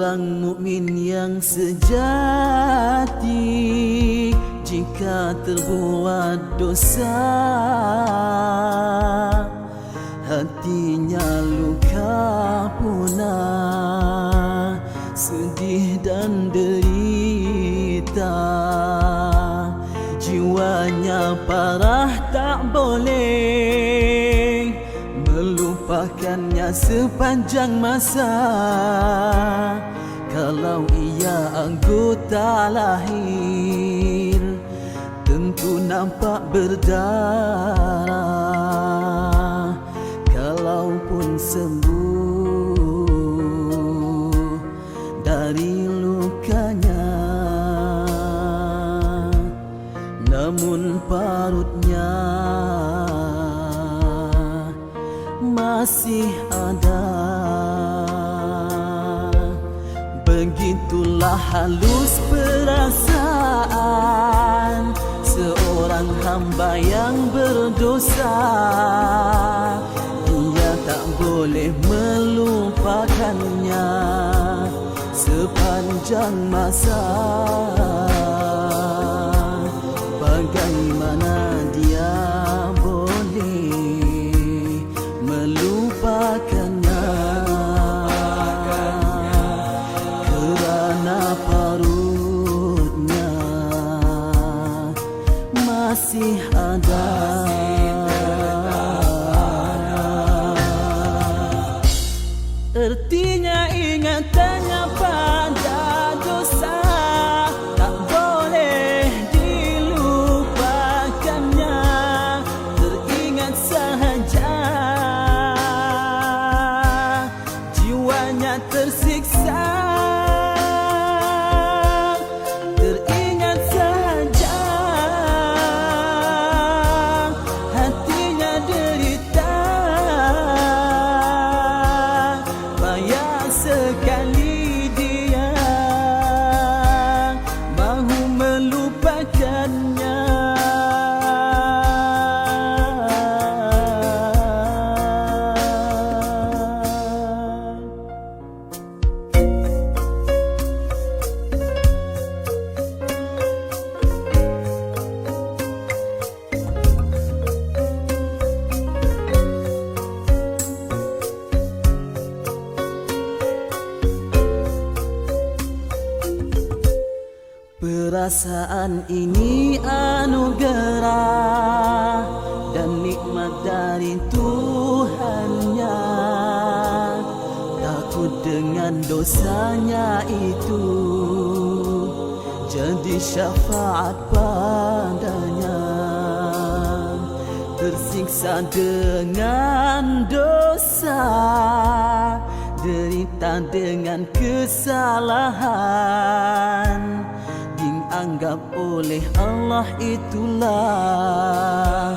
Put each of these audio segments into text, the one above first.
Seorang mukmin yang sejati jika terbuat dosa, hatinya luka punah, sedih dan derita. Jiwanya parah, tak boleh melupakannya sepanjang masa. Kalau ia anggota lahir, tentu nampak berdarah. Kalaupun sembuh dari lukanya, namun parutnya masih ada. Begitulah halus perasaan seorang hamba yang berdosa. Dia tak boleh melupakannya sepanjang masa. Bagaimana dia boleh melupakannya, kerana parutnya masih ada. Artinya ingatannya pada dosa tak boleh dilupakannya, teringat sahaja jiwanya tersiksa. Teringat sahaja hatinya derita. Payah sekali dia mahu melupakannya. Perasaan ini anugerah dan nikmat dari Tuhannya. Takut dengan dosanya itu jadi syafaat padanya. Tersiksa dengan dosa, derita dengan kesalahan, dianggap oleh Allah itulah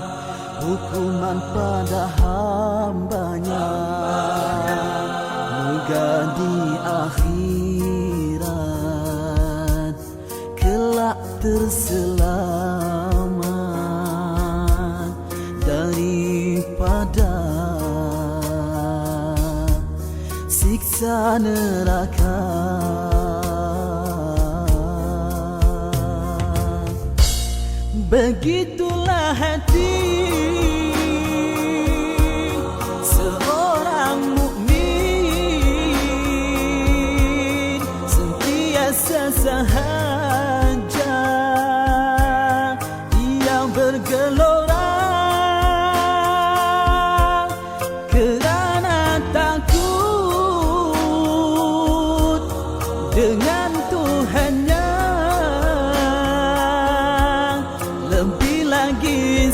hukuman pada hambanya. Moga di akhirat kelak terselamat daripada siksa neraka. Begitulah hati seorang mukmin, sentiasa sahaja ia bergelora kerana takut dengan Tuhannya. Lebih lagi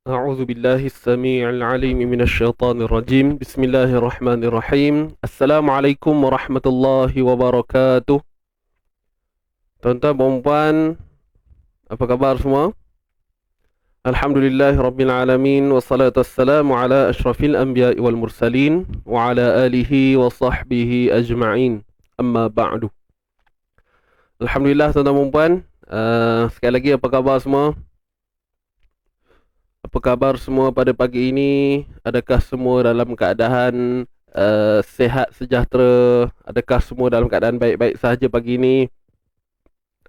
أعوذ بالله السميع العليم من الشيطان الرجيم. بسم الله الرحمن الرحيم. السلام عليكم ورحمة الله وبركاته. Tuan-tuan, puan-puan, apa khabar semua? Alhamdulillah Rabbil Alamin. Wassalatu wassalamu ala ashrafil anbiya wal mursalin wa ala alihi wa sahbihi ajma'in. Amma ba'du. Alhamdulillah tuan-tuan, puan-puan, sekali lagi apa khabar semua? Apa khabar semua pada pagi ini? Adakah semua dalam keadaan sehat, sejahtera? Adakah semua dalam keadaan baik-baik sahaja pagi ini?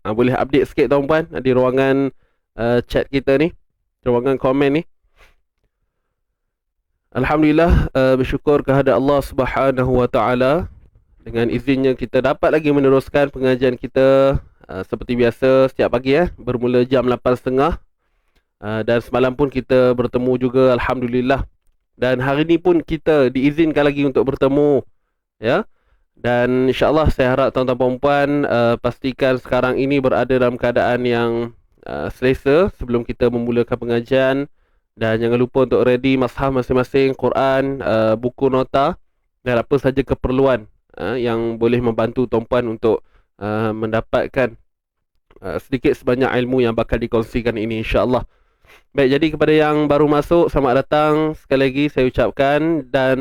Boleh update sikit tuan-puan di ruangan chat kita ni, ruangan komen ni. Alhamdulillah, bersyukur kehadrat Allah Subhanahu Wa Taala. Dengan izinnya kita dapat lagi meneruskan pengajian kita seperti biasa setiap pagi bermula jam 8.30. Dan semalam pun kita bertemu juga, Alhamdulillah. Dan hari ni pun kita diizinkan lagi untuk bertemu, ya. Dan insyaAllah saya harap tuan-tuan perempuan pastikan sekarang ini berada dalam keadaan yang selesa sebelum kita memulakan pengajian. Dan jangan lupa untuk ready mashaf masing-masing, Quran, buku nota dan apa saja keperluan yang boleh membantu tuan-puan untuk mendapatkan sedikit sebanyak ilmu yang bakal dikongsikan ini, insyaAllah. Baik, jadi kepada yang baru masuk, selamat datang sekali lagi saya ucapkan. Dan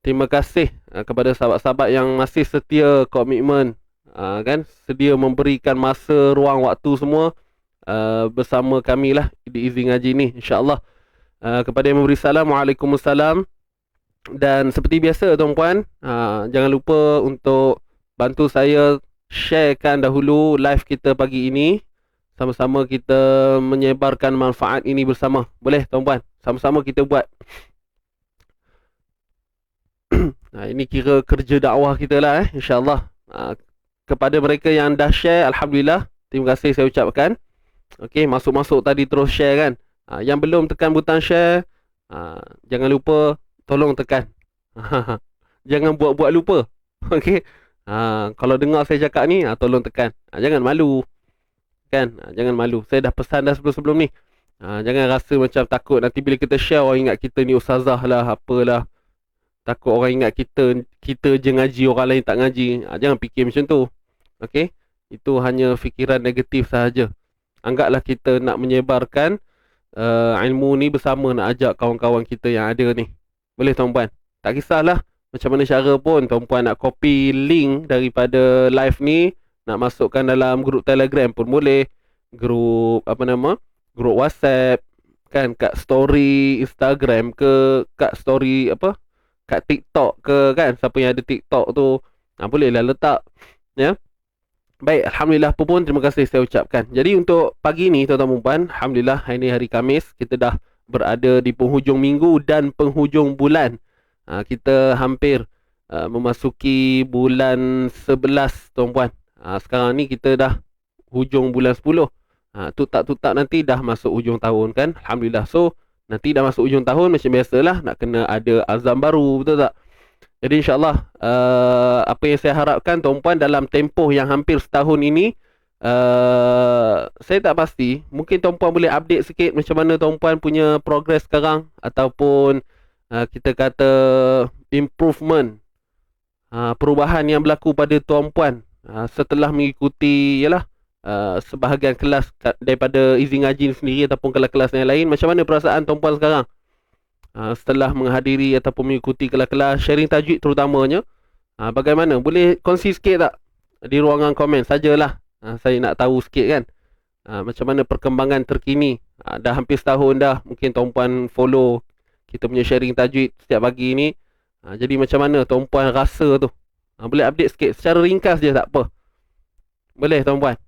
terima kasih kepada sahabat-sahabat yang masih setia komitmen, kan, sedia memberikan masa, ruang, waktu semua bersama kami lah di Easy Ngaji ni, insyaAllah. Kepada yang memberi salam, Waalaikumsalam. Dan seperti biasa tuan-puan, jangan lupa untuk bantu saya sharekan dahulu live kita pagi ini. Sama-sama kita menyebarkan manfaat ini bersama. Boleh tuan-puan? Sama-sama kita buat. Ini kira kerja dakwah kita lah, insyaAllah. Kepada mereka yang dah share, Alhamdulillah, terima kasih saya ucapkan. Okey, masuk-masuk tadi terus share kan. Yang belum tekan butang share, jangan lupa tolong tekan. Jangan buat-buat lupa. Okey. Kalau dengar saya cakap ni, tolong tekan. Jangan malu. Kan, jangan malu. Saya dah pesan dah sebelum-sebelum ni. Jangan rasa macam takut nanti bila kita share orang ingat kita ni ustazah lah, apalah. Takut orang ingat kita je ngaji, orang lain tak ngaji. Jangan fikir macam tu. Okey? Itu hanya fikiran negatif sahaja. Anggaplah kita nak menyebarkan ilmu ni bersama, nak ajak kawan-kawan kita yang ada ni. Boleh tuan-puan? Tak kisahlah macam mana cara pun, tuan-puan nak copy link daripada live ni, nak masukkan dalam grup Telegram pun boleh, grup grup WhatsApp kan, kat story Instagram ke, kat story kat TikTok ke kan, siapa yang ada TikTok tu bolehlah letak, ya. Baik, Alhamdulillah pun terima kasih saya ucapkan. Jadi untuk pagi ni tuan-tuan puan, Alhamdulillah hari ni hari Khamis, kita dah berada di penghujung minggu dan penghujung bulan. Kita hampir memasuki bulan 11 tuan-puan. Sekarang ni kita dah hujung bulan 10. Tutak-tutak nanti dah masuk hujung tahun kan. Alhamdulillah. So nanti dah masuk hujung tahun, macam biasalah nak kena ada azam baru, betul tak? Jadi insyaAllah apa yang saya harapkan tuan-puan dalam tempoh yang hampir setahun ini, saya tak pasti, mungkin tuan-puan boleh update sikit macam mana tuan-puan punya progress sekarang, ataupun kita kata improvement, perubahan yang berlaku pada tuan-puan setelah mengikuti sebahagian kelas daripada Easy Ngaji sendiri ataupun kelas-kelas yang lain. Macam mana perasaan tuan-puan sekarang setelah menghadiri ataupun mengikuti kelas-kelas sharing tajwid terutamanya? Bagaimana? Boleh kongsi sikit tak di ruangan komen sajalah. Saya nak tahu sikit kan, macam mana perkembangan terkini. Dah hampir setahun dah mungkin tuan-puan follow kita punya sharing tajwid setiap pagi ni. Jadi macam mana tuan-puan rasa tu? Boleh update sikit secara ringkas je, tak apa. Boleh tuan-puan?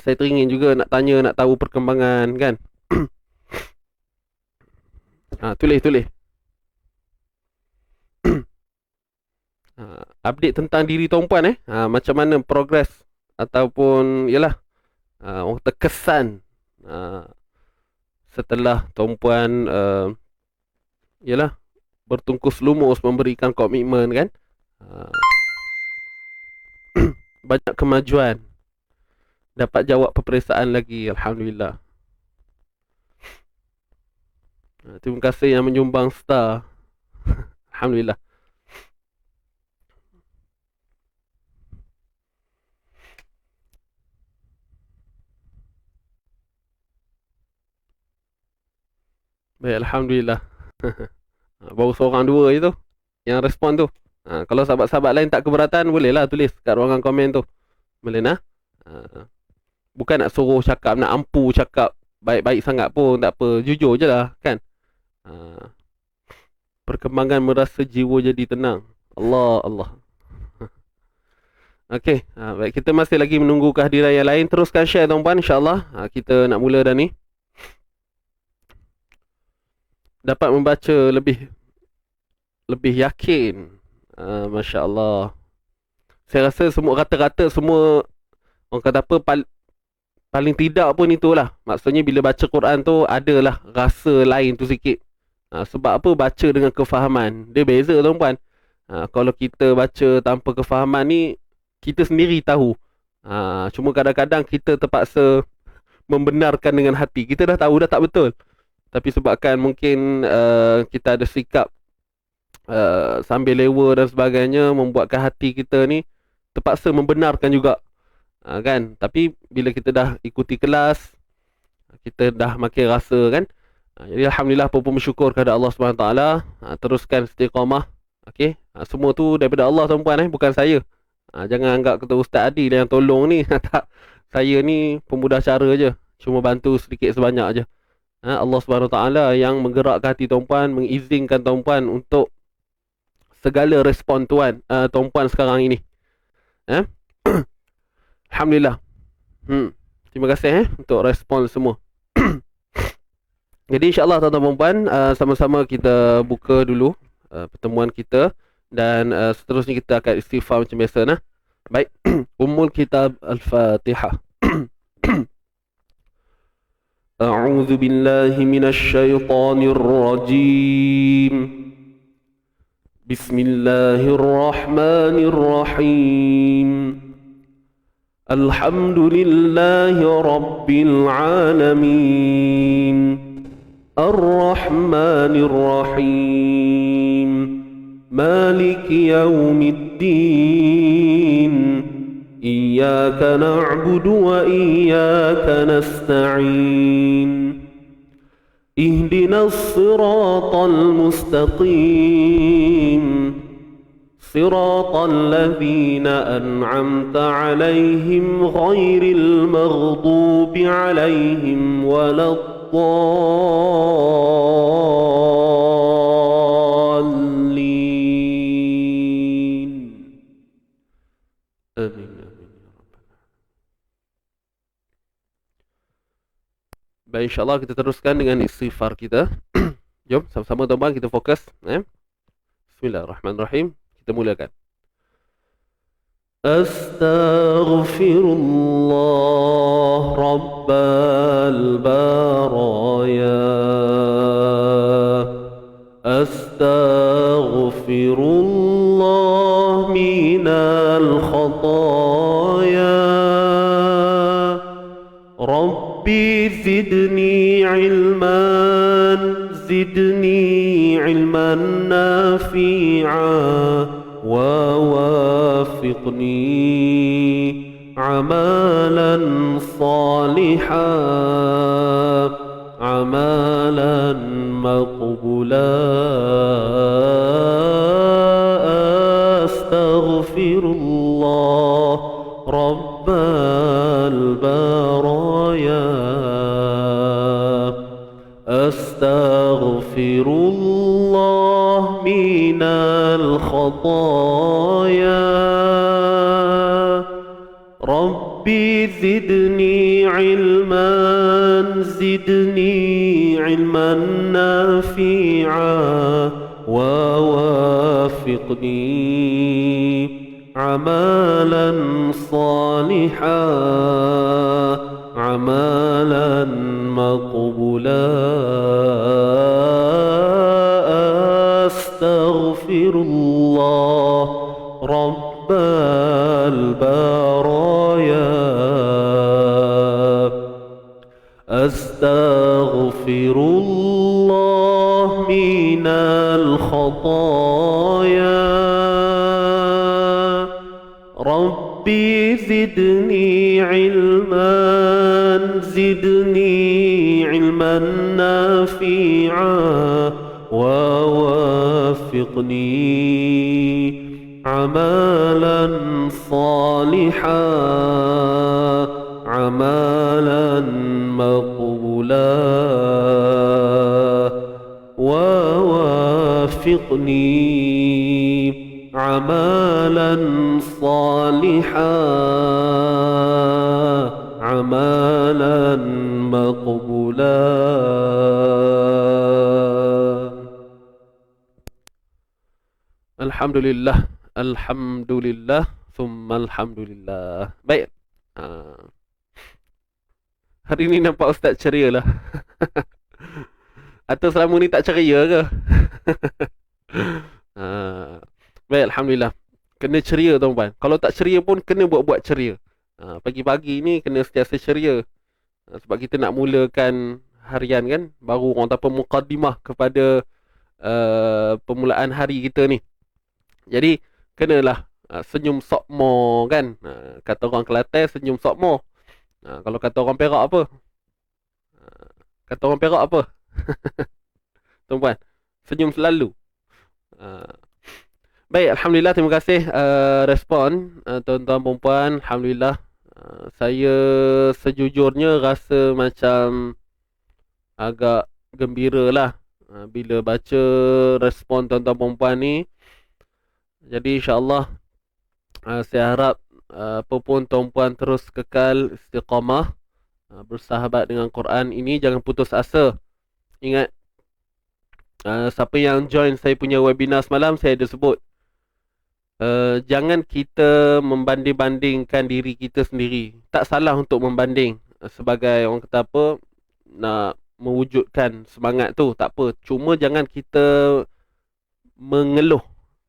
Saya teringin juga nak tanya, nak tahu perkembangan kan. Tulis. Update tentang diri tuan-puan macam mana progress ataupun terkesan setelah tuan-puan bertungkus lumus memberikan komitmen kan. Banyak kemajuan, dapat jawab peperiksaan lagi, Alhamdulillah. Terima kasih yang menyumbang star. Alhamdulillah. Baik, Alhamdulillah. Baru seorang dua je tu yang respon tu. Kalau sahabat-sahabat lain tak keberatan, bolehlah tulis kat ruangan komen tu. Boleh nah. Bukan nak suruh cakap, nak ampu cakap baik-baik sangat pun, tak apa. Jujur je lah, kan? Perkembangan merasa jiwa jadi tenang. Allah, Allah. Okey, baik, kita masih lagi menunggu kehadiran yang lain. Teruskan share tuan-puan, insyaAllah. Kita nak mula dah ni. Dapat membaca lebih yakin. Masya Allah. Saya rasa semua rata-rata semua, orang kata apa, paling tidak pun itulah. Maksudnya bila baca Quran tu adalah rasa lain tu sikit. Sebab apa? Baca dengan kefahaman. Dia beza tuan-puan. Kalau kita baca tanpa kefahaman ni, kita sendiri tahu. Cuma kadang-kadang kita terpaksa membenarkan dengan hati. Kita dah tahu dah tak betul. Tapi sebabkan mungkin kita ada sikap sambil lewa dan sebagainya, membuatkan hati kita ni terpaksa membenarkan juga. Kan? Tapi bila kita dah ikuti kelas, kita dah makin rasa kan. Jadi Alhamdulillah, pun bersyukur kepada Allah SWT. Teruskan istiqamah. Okay? Semua tu daripada Allah tuan-puan, bukan saya. Jangan anggap kata Ustaz Adil yang tolong ni. Tak. Saya ni pemudah cara je. Cuma bantu sedikit sebanyak je. Allah SWT yang menggerakkan hati tuan-puan, mengizinkan tuan-puan untuk segala respon tuan-puan sekarang ini. Alhamdulillah. Terima kasih untuk respon semua. Jadi insyaAllah tuan-tuan dan puan, sama-sama kita buka dulu pertemuan kita. Dan seterusnya kita akan istighfar macam biasa. Baik. Ummul Kitab Al-Fatihah. A'udzu billahi minasy syaithanir rajim. Bismillahirrahmanirrahim. Alhamdulillahi rabbil alamin. Ar-Rahmanir Rahim. Maliki yaumiddin. Iyyaka na'budu wa iyyaka nasta'in. Ihdinas siratal mustaqim. Siratal ladzina an'amta 'alaihim ghairil maghdubi 'alaihim waladdallin. Amin. Baik, insyaAllah kita teruskan dengan istighfar kita. Jom sama-sama tuan-tuan kita fokus. Bismillahirrahmanirrahim. Kita mulakan. Astaghfirullah Rabbal Baraya. Astaghfirullah minal khataya. Rabbi zidni ilman, zidni ilman nafi'a. ووافقني عملا صالحا عملا مقبولا أستغفر الله رب البرايا أستغفر الله من الخطايا ربي زدني علما زدني علما نافعا ووافقني عملا صالحا عملا مقبولا أستغفر الله رب البرايا أستغفر الله من الخطايا ربي زدني علما نافعا ووفقني عملا صالحا عملا مقبولا ووفقني عملا صالحا عملا مقبولا. Alhamdulillah, Alhamdulillah, thumma Alhamdulillah. Baik. Hari ni nampak Ustaz ceria lah. Atau selama ni tak ceria ke? Baik, Alhamdulillah. Kena ceria tuan-tuan. Kalau tak ceria pun kena buat-buat ceria. Pagi-pagi ni kena sentiasa ceria. Sebab kita nak mulakan harian kan. Baru orang tak apa muqaddimah kepada permulaan hari kita ni. Jadi kenalah senyum sokmo kan. Kata orang Kelantan senyum sokmo. Kalau kata orang Perak apa? Kata orang Perak apa? Tuan-puan, senyum selalu. Baik, Alhamdulillah, terima kasih respon tuan-tuan perempuan. Alhamdulillah, saya sejujurnya rasa macam agak gembira lah bila baca respon tuan-tuan perempuan ni. Jadi insyaAllah saya harap apa pun tuan-puan terus kekal istiqamah, bersahabat dengan Quran ini, jangan putus asa. Ingat, siapa yang join saya punya webinar semalam, saya ada sebut, jangan kita membanding-bandingkan diri kita sendiri. Tak salah untuk membanding, sebagai orang kata apa, nak mewujudkan semangat tu, tak apa. Cuma jangan kita mengeluh.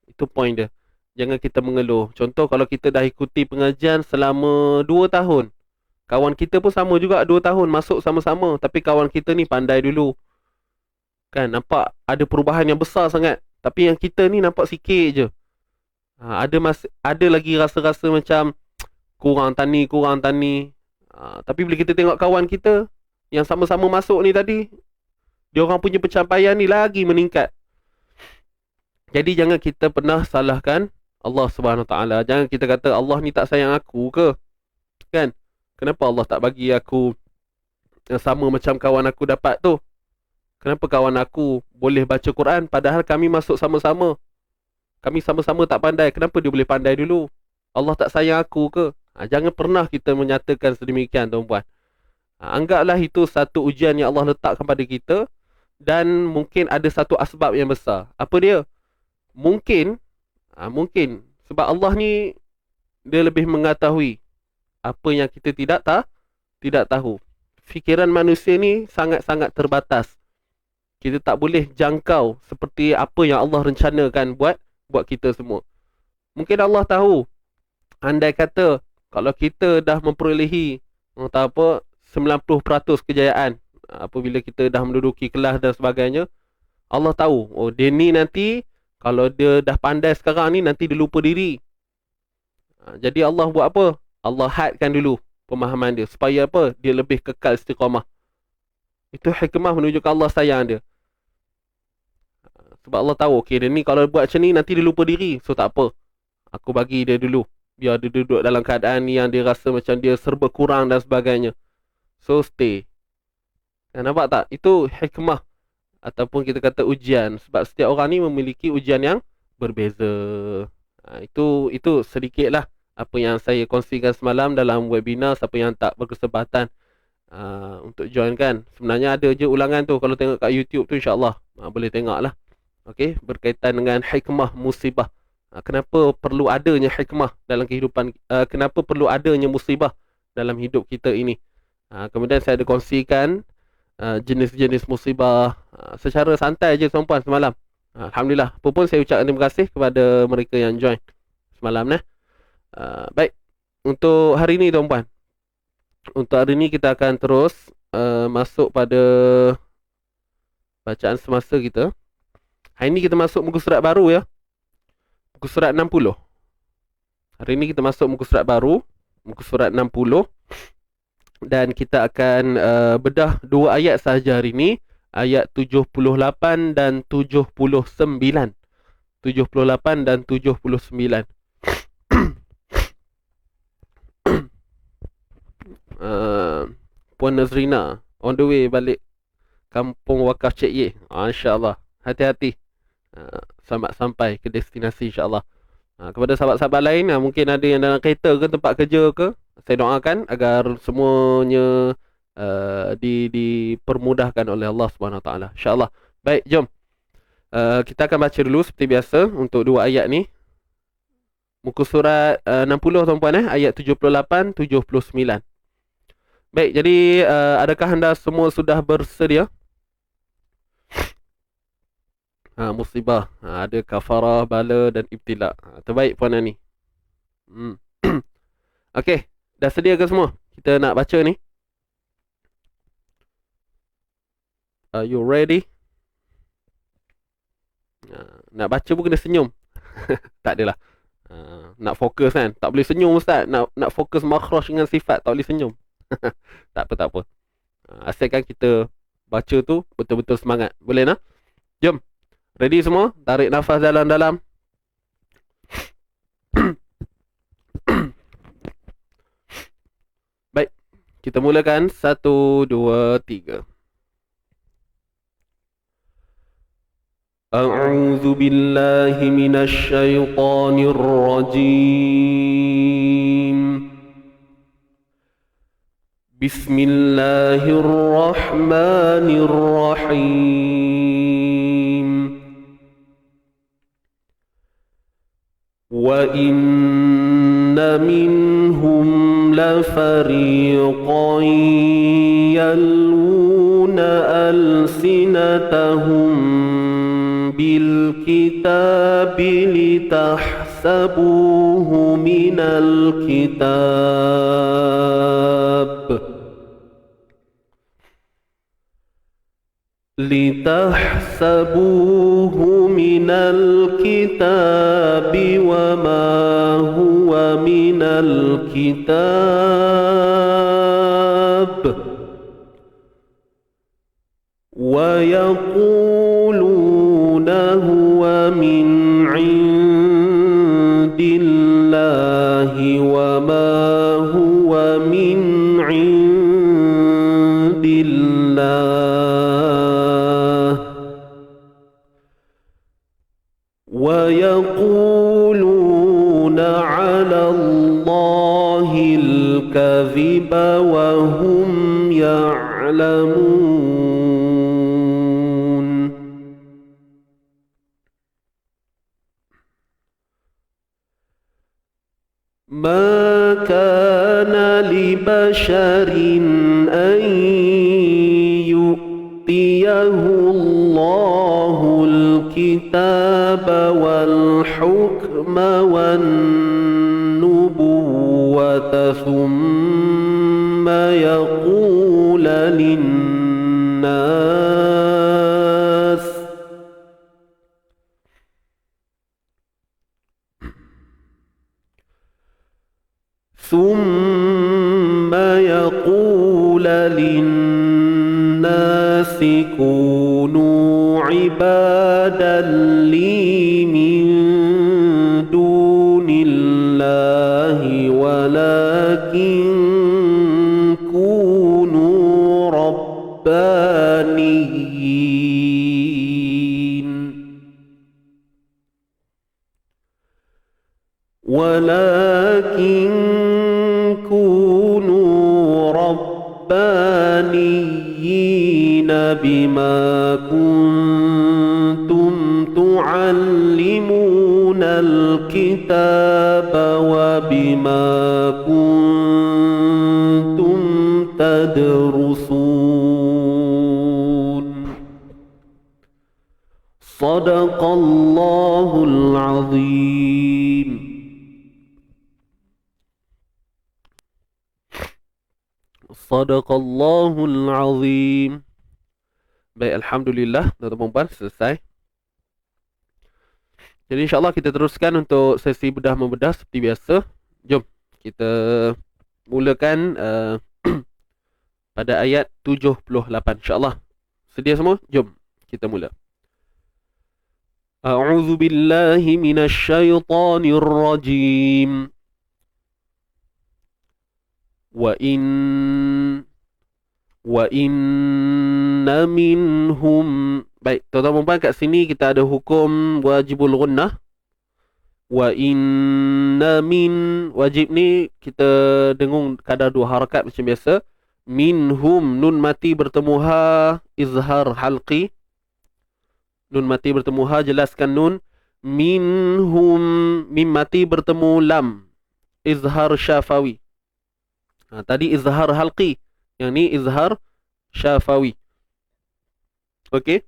Itu point dia. Jangan kita mengeluh. Contoh, kalau kita dah ikuti pengajian selama 2 tahun, kawan kita pun sama juga 2 tahun masuk sama-sama, tapi kawan kita ni pandai dulu kan, nampak ada perubahan yang besar sangat, tapi yang kita ni nampak sikit je. Ada lagi rasa-rasa macam kurang tani. Tapi bila kita tengok kawan kita yang sama-sama masuk ni tadi, dia orang punya pencapaian ni lagi meningkat. Jadi jangan kita pernah salahkan Allah Subhanahu Wa Taala. Jangan kita kata Allah ni tak sayang aku ke? Kan? Kenapa Allah tak bagi aku yang sama macam kawan aku dapat tu? Kenapa kawan aku boleh baca Quran padahal kami masuk sama-sama? Kami sama-sama tak pandai. Kenapa dia boleh pandai dulu? Allah tak sayang aku ke? Jangan pernah kita menyatakan sedemikian, tuan-puan. Anggaplah itu satu ujian yang Allah letakkan pada kita, dan mungkin ada satu asbab yang besar. Apa dia? Mungkin sebab Allah ni dia lebih mengetahui apa yang kita tidak tahu. Fikiran manusia ni sangat-sangat terbatas. Kita tak boleh jangkau seperti apa yang Allah rencanakan buat kita semua. Mungkin Allah tahu, andai kata kalau kita dah memperolehi 90% kejayaan apabila kita dah menduduki kelas dan sebagainya, Allah tahu, oh dia ni nanti kalau dia dah pandai sekarang ni, nanti dia lupa diri. Jadi Allah buat apa? Allah hadkan dulu pemahaman dia, supaya apa? Dia lebih kekal istiqamah. Itu hikmah menunjukkan Allah sayang dia. Sebab Allah tahu, okay, dia ni kalau buat macam ni, nanti dia lupa diri. So tak apa, aku bagi dia dulu, biar dia duduk dalam keadaan ni yang dia rasa macam dia serba kurang dan sebagainya. So stay. Nampak tak? Itu hikmah, ataupun kita kata ujian. Sebab setiap orang ni memiliki ujian yang berbeza. Itu sedikit lah apa yang saya kongsikan semalam dalam webinar. Siapa yang tak berkesempatan untuk join kan, sebenarnya ada je ulangan tu. Kalau tengok kat YouTube tu, insyaAllah boleh tengok lah. Okay, berkaitan dengan hikmah musibah. Kenapa perlu adanya hikmah dalam kehidupan, kenapa perlu adanya musibah dalam hidup kita ini. Kemudian saya ada kongsikan jenis-jenis musibah secara santai je, tuan-puan, semalam. Alhamdulillah. Apa pun saya ucapkan terima kasih kepada mereka yang join semalam. Baik, untuk hari ni, tuan-puan, untuk hari ni kita akan terus masuk pada bacaan semasa kita. Hari ni kita masuk muka surat baru ya. Muka surat 60. Hari ni kita masuk muka surat baru, muka surat 60. Dan kita akan bedah 2 ayat sahaja hari ni. Ayat 78 dan 79. 78 dan 79. Puan Nazrina on the way balik kampung wakaf Cik Ye. InsyaAllah. Hati-hati. Selamat sampai ke destinasi insyaAllah. Kepada sahabat-sahabat lain, mungkin ada yang dalam kereta ke tempat kerja ke, saya doakan agar semuanya dipermudahkan oleh Allah SWT, insyaAllah. Baik, jom kita akan baca dulu seperti biasa untuk 2 ayat ni. Muka surat 60 tuan-puan, ayat 78, 79. Baik, jadi adakah anda semua sudah bersedia? Musibah, ada kafarah, bala dan ibtila. Terbaik puan ni. Okey, dah sedia ke semua? Kita nak baca ni. Are you ready? Nak baca pun kena senyum. Tak adalah. Nak fokus kan? Tak boleh senyum ustaz. Nak fokus makhraj dengan sifat, tak boleh senyum. Tak apa. Asalkan kita baca tu betul-betul semangat. Boleh nak? Jom. Ready semua? Tarik nafas dalam-dalam. Baik. Kita mulakan. 1, 2, 3. A'udzu billahi minasy syaithanir rajim. Bismillahirrahmanirrahim. Wa inna minhum lafariqan yalwuna alsinatahum bil kitabi litahsabuhu minal kitab wa ma huwa minal kitab wa yaquluna huwa min indillahi wa ma huwa min indillah wa yaquluna 'ala Allahil kadhiba wa hum ya'lamun. Ma kana li basharin an yu'tiyahu Allahul kitaba wal hukma wan nubuwwata thumma yaqula linnas kunu ibadan li min dunillahi walakin kunu rabbaniyin walakin kunu rabbaniyin bima kuntum tu'allimuna al-kitaba wa bima kuntum tadrusun. Sadaqallahul azim. Sadaqallahul azim. Baik, alhamdulillah, tuan-tuan dan puan, selesai. Jadi insyaAllah kita teruskan untuk sesi bedah membedah seperti biasa. Jom kita mulakan pada ayat 78 insyaAllah. Sedia semua? Jom kita mula. A'udzu billahi minasyaitonir rajim. Wa inna minhum. Baik, tuan-tuan dan puan, kat sini kita ada hukum wajibul gunnah. Wa inna min, wajib ni kita dengung kadar 2 harakat macam biasa. Minhum, nun mati bertemu ha, izhar halqi. Nun mati bertemu ha, jelaskan nun. Minhum, mim mati bertemu lam, izhar syafawi. Tadi izhar halqi, yang ni izhar syafawi. Okey.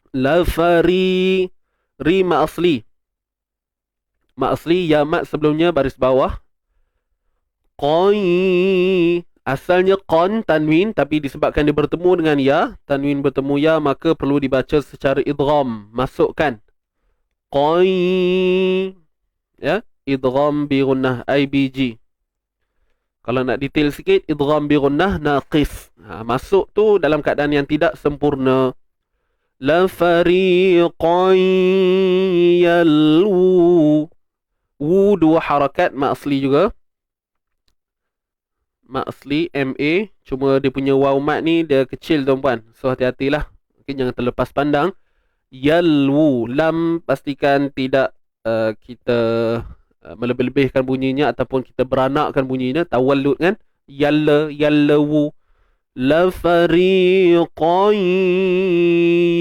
Lafari, ri ma asli. Ma asli, ya mat sebelumnya baris bawah. Qai, asalnya qan tanwin, tapi disebabkan dia bertemu dengan ya, tanwin bertemu ya, maka perlu dibaca secara idgham, masukkan. Qai, ya, idgham bi gunnah IBG. Kalau nak detail sikit, idgham bi gunnah naqis. Masuk tu dalam keadaan yang tidak sempurna. La fariqan yalwu. Wu 2 harakat, ma asli juga. Ma asli MA, cuma dia punya waw mat ni dia kecil tuan-puan. So hati-hatilah. Okay, jangan terlepas pandang. Yalwu, lam pastikan tidak kita melebih-lebihkan bunyinya ataupun kita beranakkan bunyinya, tawallud kan. Yallawu. La fariqan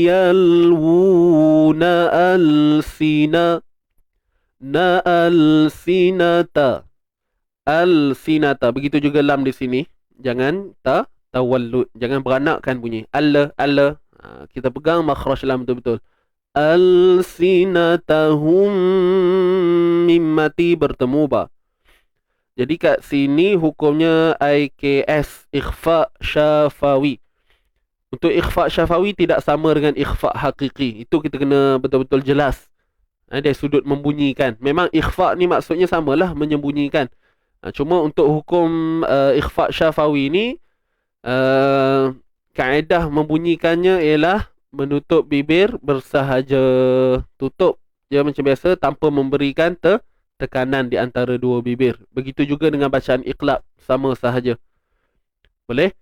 yalwuna alsina. Na alsinata. Alsinata. Begitu juga lam di sini. Jangan tawallud. Jangan beranakkan bunyi. Alla. Kita pegang makhraj lam betul-betul. Alsinatahum, mim mati bertemu ba. Jadi kat sini hukumnya IKS, ikhfa syafawi. Untuk ikhfa syafawi tidak sama dengan ikhfa hakiki. Itu kita kena betul-betul jelas. Dari sudut membunyikan. Memang ikhfa ni maksudnya samalah, menyembunyikan. Cuma untuk hukum ikhfa syafawi ni, kaedah membunyikannya ialah menutup bibir bersahaja, tutup dia macam biasa tanpa memberikan tekanan di antara 2 bibir. Begitu juga dengan bacaan iqlab, sama sahaja. Boleh?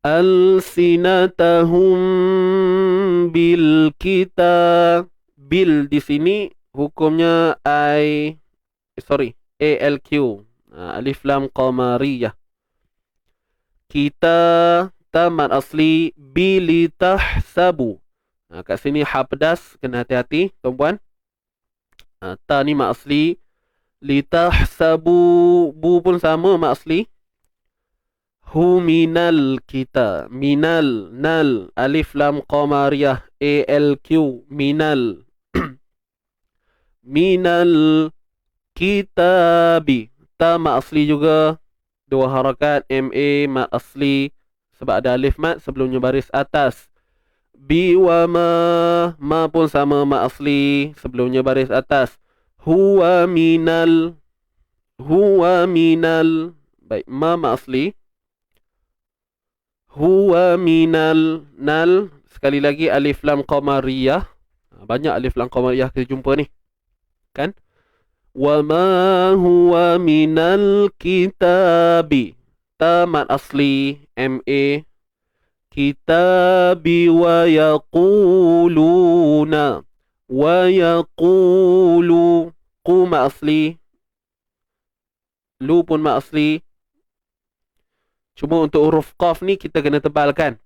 Alsinatahum bil kita. Bil di sini hukumnya ALQ, alif lam qamariyah. Kita tamat asli bilitahsabu. Kat sini ha pedas, kena hati-hati tuan-puan. Ta ni mak asli. Litahsabu, bu pun sama mak asli. Hu minal kita. Minal, nal, alif lam qamariyah, ALQ, minal. Minal kitabi. Ta mak asli juga. 2 harakat, MA mak asli. Sebab ada alif mat sebelumnya baris atas. Bi wa ma pun sama ma asli sebelumnya baris atas. Huwa minal. Baik, ma asli. Huwa minal. Nal, sekali lagi alif lam qamariyah. Banyak alif lam qamariyah kita jumpa ni, kan? Wa ma huwa minal kitabi. Tamat asli MA. Kitabi wa yaquluna. Wa yaqulu. Qu ma asli. Lu pun ma asli. Cuma untuk huruf qaf ni kita kena tebalkan.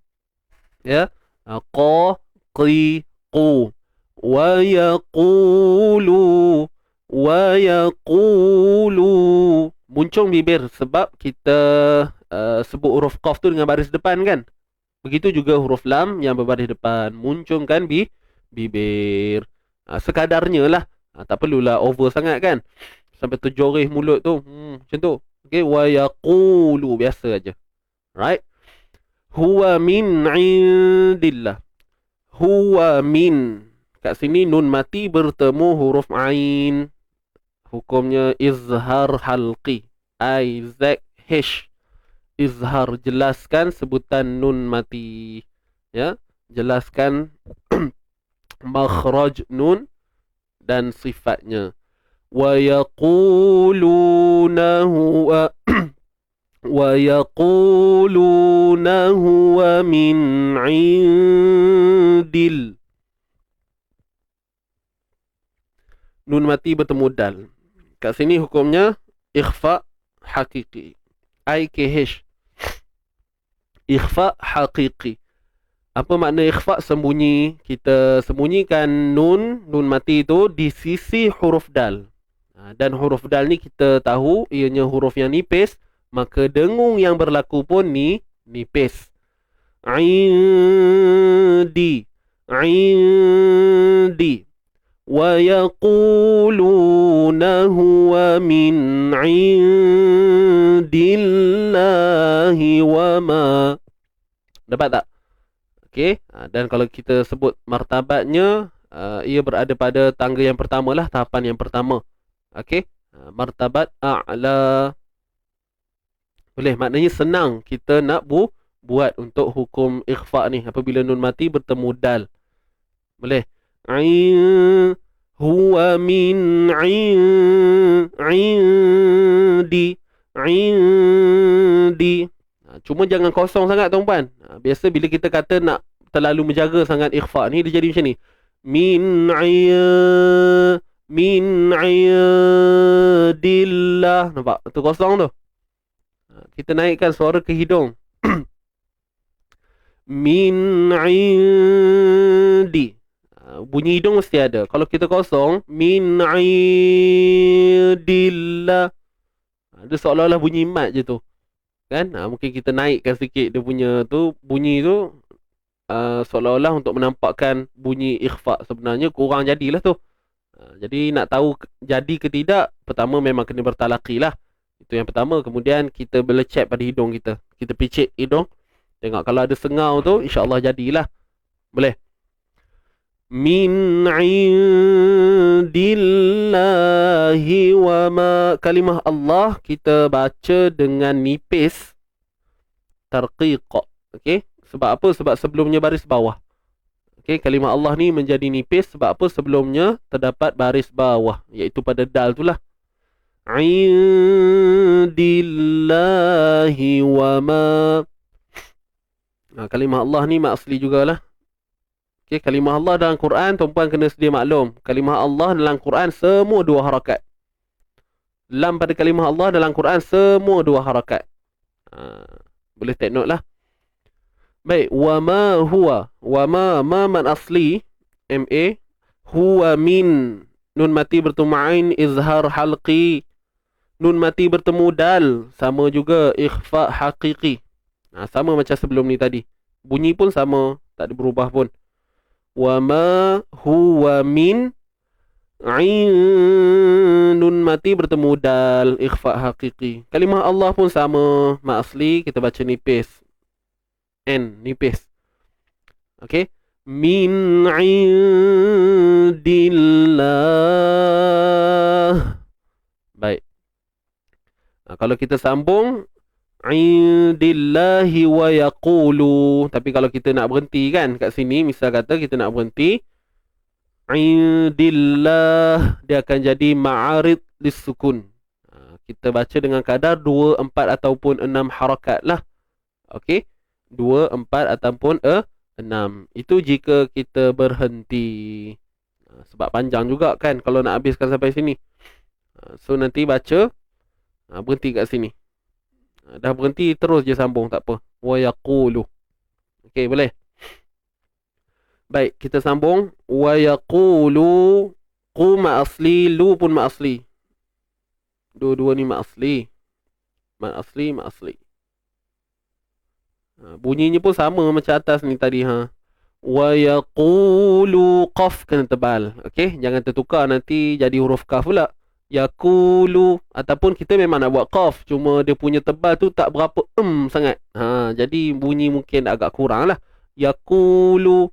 Ya. Qa, qi, qu. Wa yaqulu. Wa yaqulu. Muncung bibir sebab kita sebut huruf qaf tu dengan baris depan kan. Begitu juga huruf lam yang berbaris depan, muncungkan bibir. Sekadarnya lah. Tak perlulah over sangat kan. Sampai terjorih mulut tu. Macam tu. Okay. Wa yaqulu. Biasa aja. Right. Huwa min indillah. Huwa min. kat sini nun mati bertemu huruf ain. Hukumnya izhar halqi. I-Z-H. Izhar, jelaskan sebutan nun mati. Ya, jelaskan makhraj nun dan sifatnya. Wa yaquluna huwa wa yaquluna huwa min indil. Nun mati bertemu dal. Kat sini hukumnya ikhfa hakiki. IKH. Ikhfa hakiki. Apa makna ikhfa? Sembunyi. Kita sembunyikan nun mati itu di sisi huruf dal. Dan huruf dal ni kita tahu ianya huruf yang nipis, maka dengung yang berlaku pun nipis. Indi. Indi. Wa yaquluna huwa min indillahi wa ma. Dapat tak? Okey, dan kalau kita sebut martabatnya, ia berada pada tangga yang pertama lah, tahapan yang pertama. Okey, martabat a'la. Boleh, maknanya senang kita nak buat untuk hukum ikhfa ni apabila nun mati bertemu dal. Boleh. Huwa min indi. Cuma jangan kosong sangat tuan-puan. Biasa bila kita kata nak terlalu menjaga sangat ikhfa ni, dia jadi macam ni. Min ayadillah. Nampak? Tu kosong tu. Kita naikkan suara ke hidung. Min indi. Bunyi hidung mesti ada. Kalau kita kosong, min indillah. Dia seolah-olah bunyi mat je tu. Kan? Mungkin kita naikkan sikit dia punya tu, bunyi tu, seolah-olah untuk menampakkan bunyi ikhfa. Sebenarnya kurang jadilah tu. Jadi nak tahu jadi ke tidak, pertama memang kena bertalaqi lah. Itu yang pertama. Kemudian kita belecet pada hidung kita. Kita picit hidung. Tengok kalau ada sengau tu, insya-Allah jadilah. Boleh. Min indillahi wa ma. Kalimah Allah kita baca dengan nipis, tarqiq. Okey, sebab apa? Sebab sebelumnya baris bawah. Okey, kalimah Allah ni menjadi nipis sebab apa? Sebelumnya terdapat baris bawah, iaitu pada dal tu lah. Indillahi wa ma. Kalimah Allah ni mak asli jugalah. Okay, kalimah Allah dalam Quran, tuan-puan kena sedia maklum. Kalimah Allah dalam Quran semua dua harakat. Lam pada kalimah Allah dalam Quran semua dua harakat. Boleh take note lah. Baik, wa ma huwa. Wa ma man asli, ma, huwa min. Nun mati bertemu ain, izhar halqi. Nun mati bertemu dal, sama juga ikhfa haqiqi. Sama macam sebelum ni tadi. Bunyi pun sama, tak ada berubah pun. Wa ma huwa min nun mati bertemu dal, ikhfa haqiqi. Kalimah Allah pun sama, mak asli kita baca nipis. N nipis. Okey. Min indillah. Baik. Kalau kita sambung indillahi wa yaqulu. Tapi kalau kita nak berhenti kan kat sini, misal kata kita nak berhenti, indillah, dia akan jadi ma'arid lissukun. Kita baca dengan kadar 2, 4 ataupun 6 harakat lah. Okey, 2, 4 ataupun 6. Itu jika kita berhenti. Sebab panjang juga kan kalau nak habiskan sampai sini. So nanti baca, berhenti kat sini. Dah berhenti terus je sambung, tak apa. Wa yaqulu. Okey, boleh. Baik, kita sambung. Wa yaqulu. Qu ma asli, lu pun ma asli. Dua-dua ni ma asli. Ma asli, ma asli. Bunyinya pun sama macam atas ni tadi ha. Wa yaqulu, qaf kena tebal. Okey, jangan tertukar nanti jadi huruf kaf pula. Yaqulu, ataupun kita memang nak buat qaf, cuma dia punya tebal tu tak berapa sangat. Jadi bunyi mungkin agak kurang lah. Yaqulu.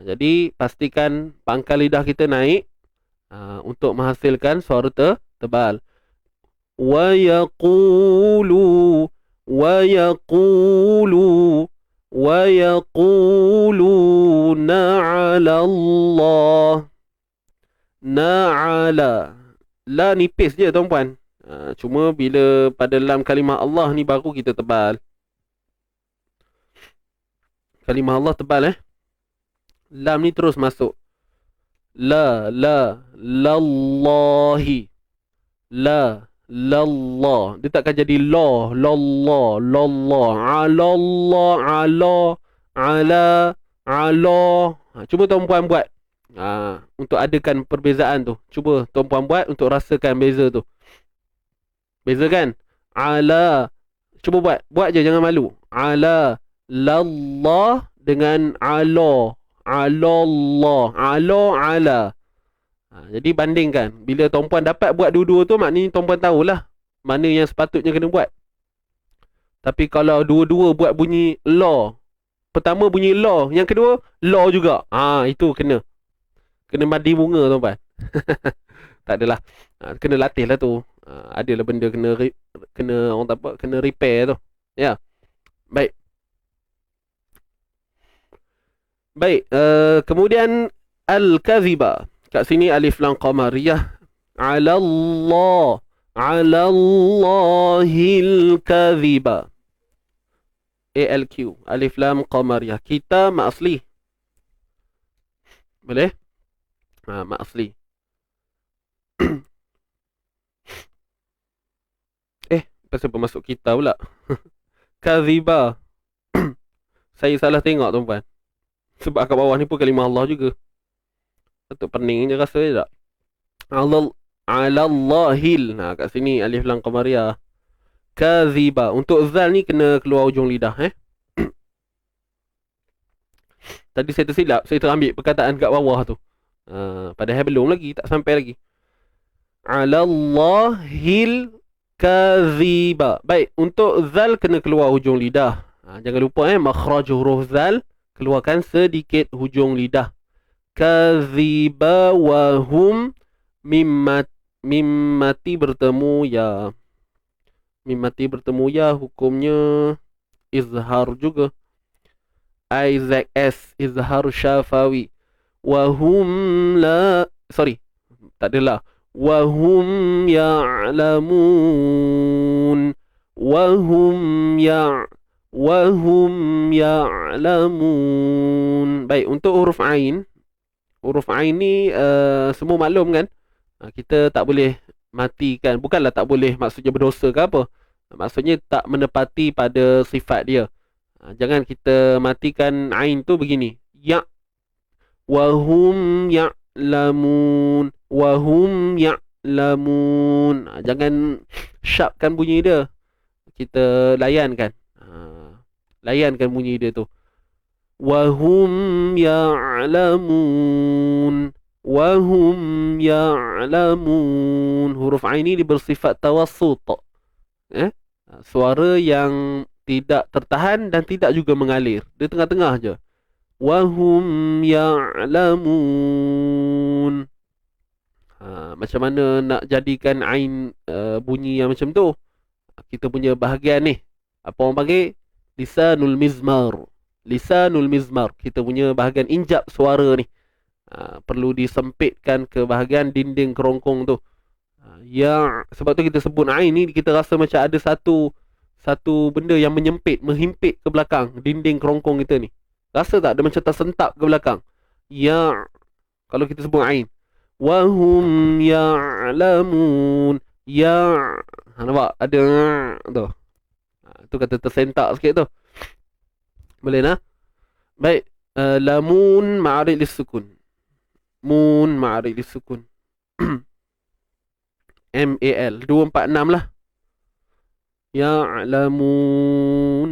Jadi pastikan pangkal lidah kita naik untuk menghasilkan suara tebal. Wa yaqulu wa yaqulu wa yaquluna 'ala Allah. Na'ala. La nipis je tuan-puan. Cuma bila pada lam kalimah Allah ni baru kita tebal. Kalimah Allah tebal Lam ni terus masuk. Lallahi. Lallah. Dia takkan jadi lallah. Ala. Cuba tuan-puan buat. Untuk adakan perbezaan tu. Cuba tuan-puan buat untuk rasakan beza tu. Beza kan? Ala. Cuba buat. Buat je, jangan malu. Ala. Lallah dengan ala. Alallah. Ala. Jadi bandingkan. Bila tuan-puan dapat buat dua-dua tu, maknanya tuan-puan tahulah mana yang sepatutnya kena buat. Tapi kalau dua-dua buat bunyi la. Pertama bunyi la. Yang kedua, la juga. Itu kena. Kena madi bunga tuan-puan. Tak adalah. Kena latih lah tu. Adalah benda kena orang tak apa, kena repair tu. Ya. Baik. Kemudian al-kadhiba. Kat sini alif lam qamariyah. 'Ala Allah. 'Ala Allahil kadhiba. ALQ. Alif lam qamariyah. Kita mak asli. Boleh? Mak asli. Pasal masuk kita pula. Kadhiba. Saya salah tengok tuan-puan. Sebab kat bawah ni pun kalimah Allah juga. Patut pening je rasa je tak? Alallahil. Kat sini alif lam qamariyah. Kadhiba. Untuk zal ni kena keluar ujung lidah Tadi saya tersilap. Saya terambil perkataan kat bawah tu. Padahal belum lagi. Tak sampai lagi. Alallahil kadhiba. Baik. Untuk zal kena keluar hujung lidah. Jangan lupa makhraj huruf zal. Keluarkan sedikit hujung lidah. Kadhiba wa hum mimmati bertemu ya. Mimmati bertemu ya hukumnya izhar juga. Isaac S. Izhar syafawi. Wa hum la. Sorry. Tak adalah. Wa hum ya'lamun. Wahum ya'lamun. Baik, untuk huruf ain. Huruf ain ni semua maklum kan? Kita tak boleh matikan. Bukanlah tak boleh maksudnya berdosa ke apa. Maksudnya tak menepati pada sifat dia. Jangan kita matikan ain tu begini. Ya. Wahum ya'lamun. Wahum ya'lamun. Jangan sharpkan bunyi dia. Kita layankan. Layankan bunyi dia tu. Wahum ya'lamun. Wahum ya'lamun. Huruf ain ni bersifat tawassut. Suara yang tidak tertahan dan tidak juga mengalir. Dia tengah-tengah je. Wahum ya'lamun. Macam mana nak jadikan ain bunyi yang macam tu? Kita punya bahagian ni. Apa orang panggil? Lisanul mizmar. Lisanul mizmar. Kita punya bahagian injap suara ni. Perlu disempitkan ke bahagian dinding kerongkong tu. Sebab tu kita sebut ain ni, kita rasa macam ada satu benda yang menyempit, menghimpit ke belakang dinding kerongkong kita ni. Rasa tak? Dia macam tersentak ke belakang. Kalau kita sebut ain. Wahum ya'lamun. Nampak? Ada tu. Tu kata tersentak sikit tu. Boleh nah? Baik. Lamun ma'arid lisukun. Mun ma'arid lisukun. MAL 246 lah. Ya'lamun.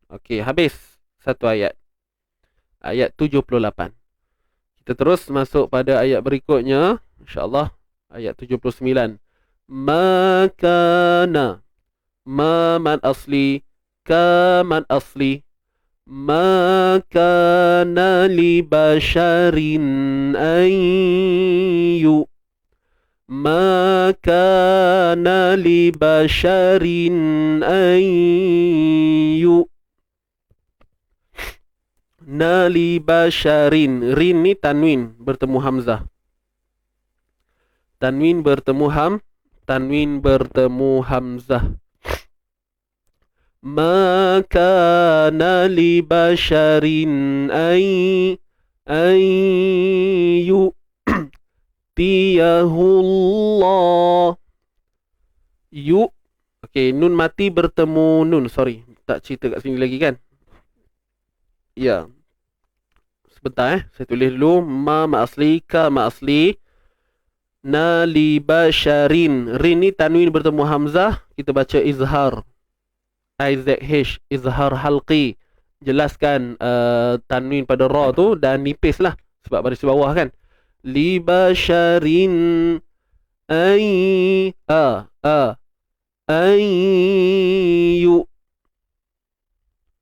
Okey, habis satu ayat. Ayat 78. Kita terus masuk pada ayat berikutnya, insya-Allah, ayat 79. Makana. Ma man asli, ka man asli. Ma kana li basharin ayyu Ma kana li basharin ayyu Nali basharin. Rin ni tanwin bertemu hamzah. Tanwin bertemu hamzah. Ma kana li basharin ayyu tiyahullah. Yu. Okey, nun mati bertemu nun. Sorry, tak cerita kat sini lagi kan? Ya. Sebentar saya tulis dulu. Ma asli, ka asli. Na li basharin. Rin ni tanwin bertemu hamzah, kita baca izhar. IZH, izhar halqi. Jelaskan tanwin pada ra tu dan nipis lah sebab baris bawah kan. Li basharin ayyu.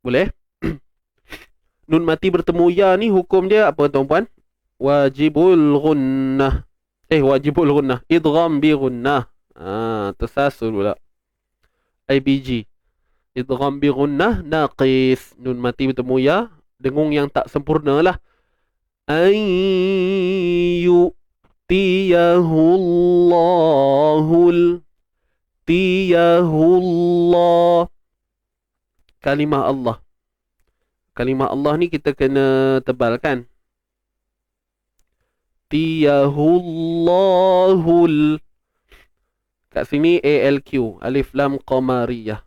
Boleh? Nun mati bertemu ya ni hukum dia apa tuan-puan? Wajibul gunnah. Wajibul gunnah. Idgham bi gunnah. Tersasul pula. IBG. Idgham bi gunnah naqis. Nun mati bertemu ya. Dengung yang tak sempurna lah. Ayyu tiyahullahul. Tiyahullah. Kalimah Allah. Kalimah Allah ni kita kena tebalkan. Tiyahullahul. Kat sini ALQ. Alif Lam Qamariyah.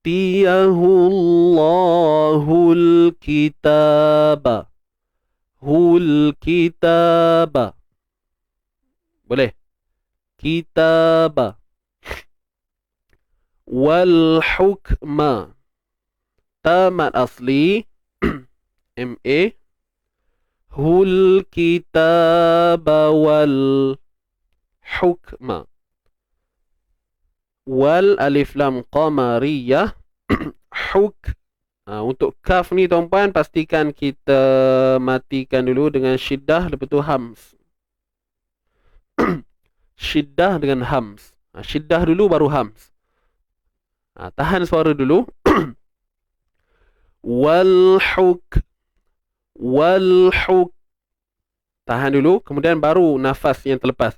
Tiyahullahul kitaba. Hul kitaba. Boleh? Kitaba. Wal hukma. Tamat asli. MA. Hul kitaba wal hukma. Wal alif lam qamariyah. Huk. Untuk kaf ni tuan-puan, pastikan kita matikan dulu dengan syiddah, lepas tu hams. Syiddah dengan hams. Syiddah dulu baru hams. Tahan suara dulu. Wal huk. Wal huk. Tahan dulu, kemudian baru nafas yang terlepas.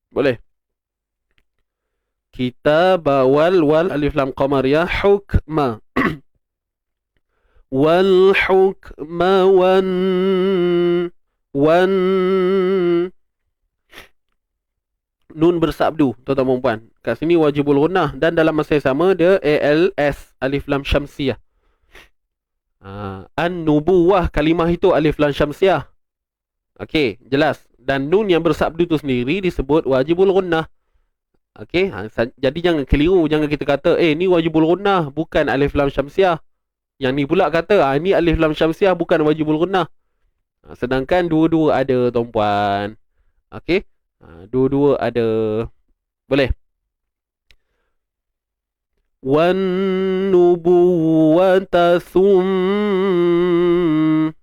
Boleh? Kitab wal alif lam qamariyah hukma. Wal hukma wan nun bersabdu, tuan-tuan dan puan. Kat sini wajibul gunnah dan dalam masa yang sama dia ALS, alif lam syamsiyah. An-nubuwah, kalimah itu alif lam syamsiyah. Okey, jelas. Dan nun yang bersabdu tu sendiri disebut wajibul gunnah. Okey, jadi jangan keliru, jangan kita kata ni wajibul gunnah bukan alif lam syamsiyah. Yang ni pula kata ni alif lam syamsiyah bukan wajibul gunnah. Sedangkan dua-dua ada, tuan-puan. Okey. Dua-dua ada. Boleh? Wan nubuwata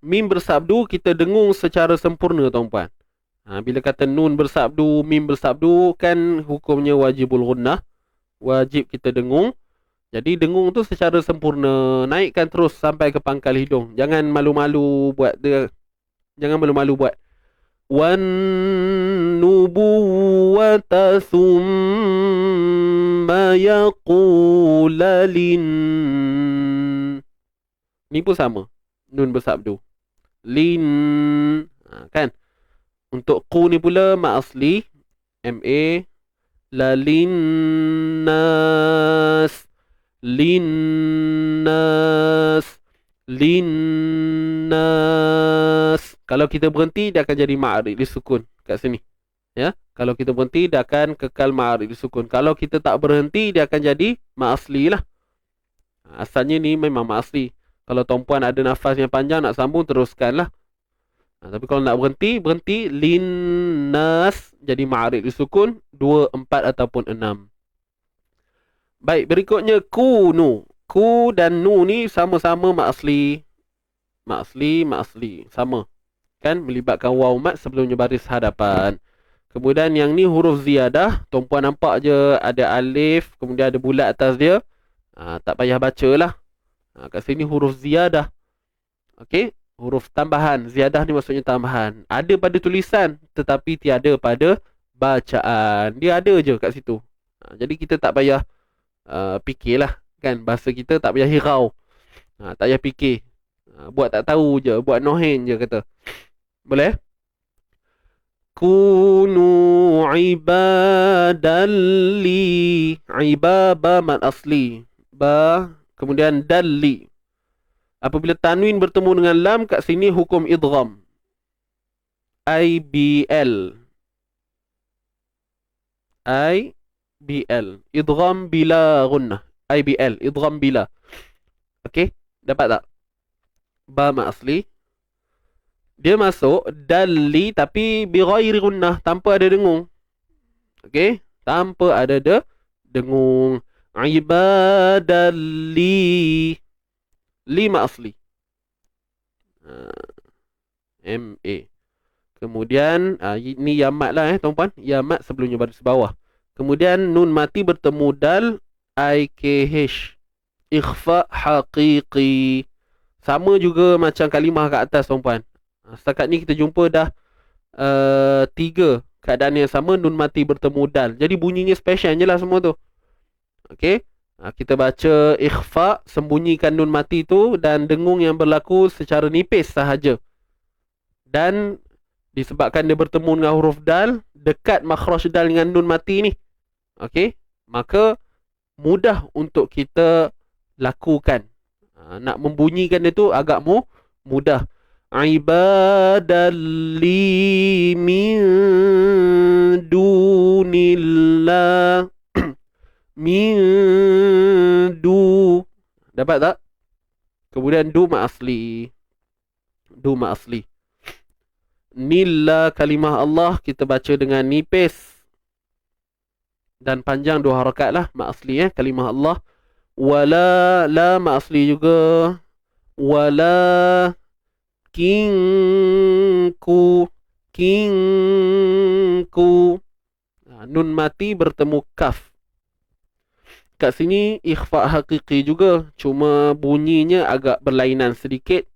mim bersabdu kita dengung secara sempurna, tuan-puan. Bila kata nun bersabdu, mim bersabdu, kan hukumnya wajibul gunnah. Wajib kita dengung. Jadi dengung tu secara sempurna. Naikkan terus sampai ke pangkal hidung. Jangan malu-malu buat dia. Jangan malu-malu buat. Wan nubuwata thumma yaqulalin. Ni pun sama. Nun bersabdu. Lin. Kan? Untuk ku ni pula ma asli. MA. Lalinnas. Linnas. Linnas. Kalau kita berhenti, dia akan jadi ma'arid disukun kat sini. Ya, kalau kita berhenti, dia akan kekal ma'arid disukun. Kalau kita tak berhenti, dia akan jadi ma'asli lah. Asalnya ni memang ma'asli. Kalau tuan-puan ada nafas yang panjang nak sambung, teruskanlah. Tapi kalau nak berhenti, berhenti. Linnas jadi ma'arid disukun 2, 4 ataupun 6. Baik, berikutnya kunu. Ku dan nu ni sama-sama mak asli. Mak asli. Sama. Kan? Melibatkan waw mat sebelumnya baris hadapan. Kemudian yang ni huruf ziyadah. Tuan-puan nampak je ada alif. Kemudian ada bulat atas dia. Tak payah baca lah. Kat sini huruf ziyadah. Okey. Huruf tambahan. Ziyadah ni maksudnya tambahan. Ada pada tulisan. Tetapi tiada pada bacaan. Dia ada je kat situ. Jadi kita tak payah fikirlah. Kan? Bahasa kita tak payah hirau. Tak payah fikir. Buat tak tahu je. Buat nohen je kata. Boleh? Kunu ibadalli. Ibaba mat asli. Ba. Kemudian dalli. Apabila tanwin bertemu dengan lam, kat sini hukum idgham. IBL. IBL. Idgham bila gunnah. IBL. Idgham bila. Okey? Dapat tak? Ba mat asli. Dia masuk dalli tapi bi ghairi gunnah, tanpa ada dengung. Okey? Tanpa ada dengung. Ibadalli. Lima asli. MA. Kemudian ini yamat lah tuan-puan. Yamat sebelumnya baris bawah. Kemudian nun mati bertemu dal IKH. Ikhfa haqiqi. Sama juga macam kalimah kat atas tuan-puan. Setakat ni kita jumpa dah 3 keadaan yang sama, nun mati bertemu dal. Jadi bunyinya special je lah semua tu. Okey. Kita baca ikhfa, sembunyikan nun mati tu, dan dengung yang berlaku secara nipis sahaja. Dan disebabkan dia bertemu dengan huruf dal, dekat makhraj dal dengan nun mati ni. Okey, maka mudah untuk kita lakukan. Nak membunyikan dia tu agak mudah. Ibadalli min dunillah. Min du. Dapat tak? Kemudian du mak asli. Du mak asli. Nillah kalimah Allah kita baca dengan nipis dan panjang 2 harakat lah mak asli kalimah Allah. Wala la mak asli juga. Wala kinku. Kinku. Nun mati bertemu kaf. Kat sini ikhfa hakiki juga, cuma bunyinya agak berlainan sedikit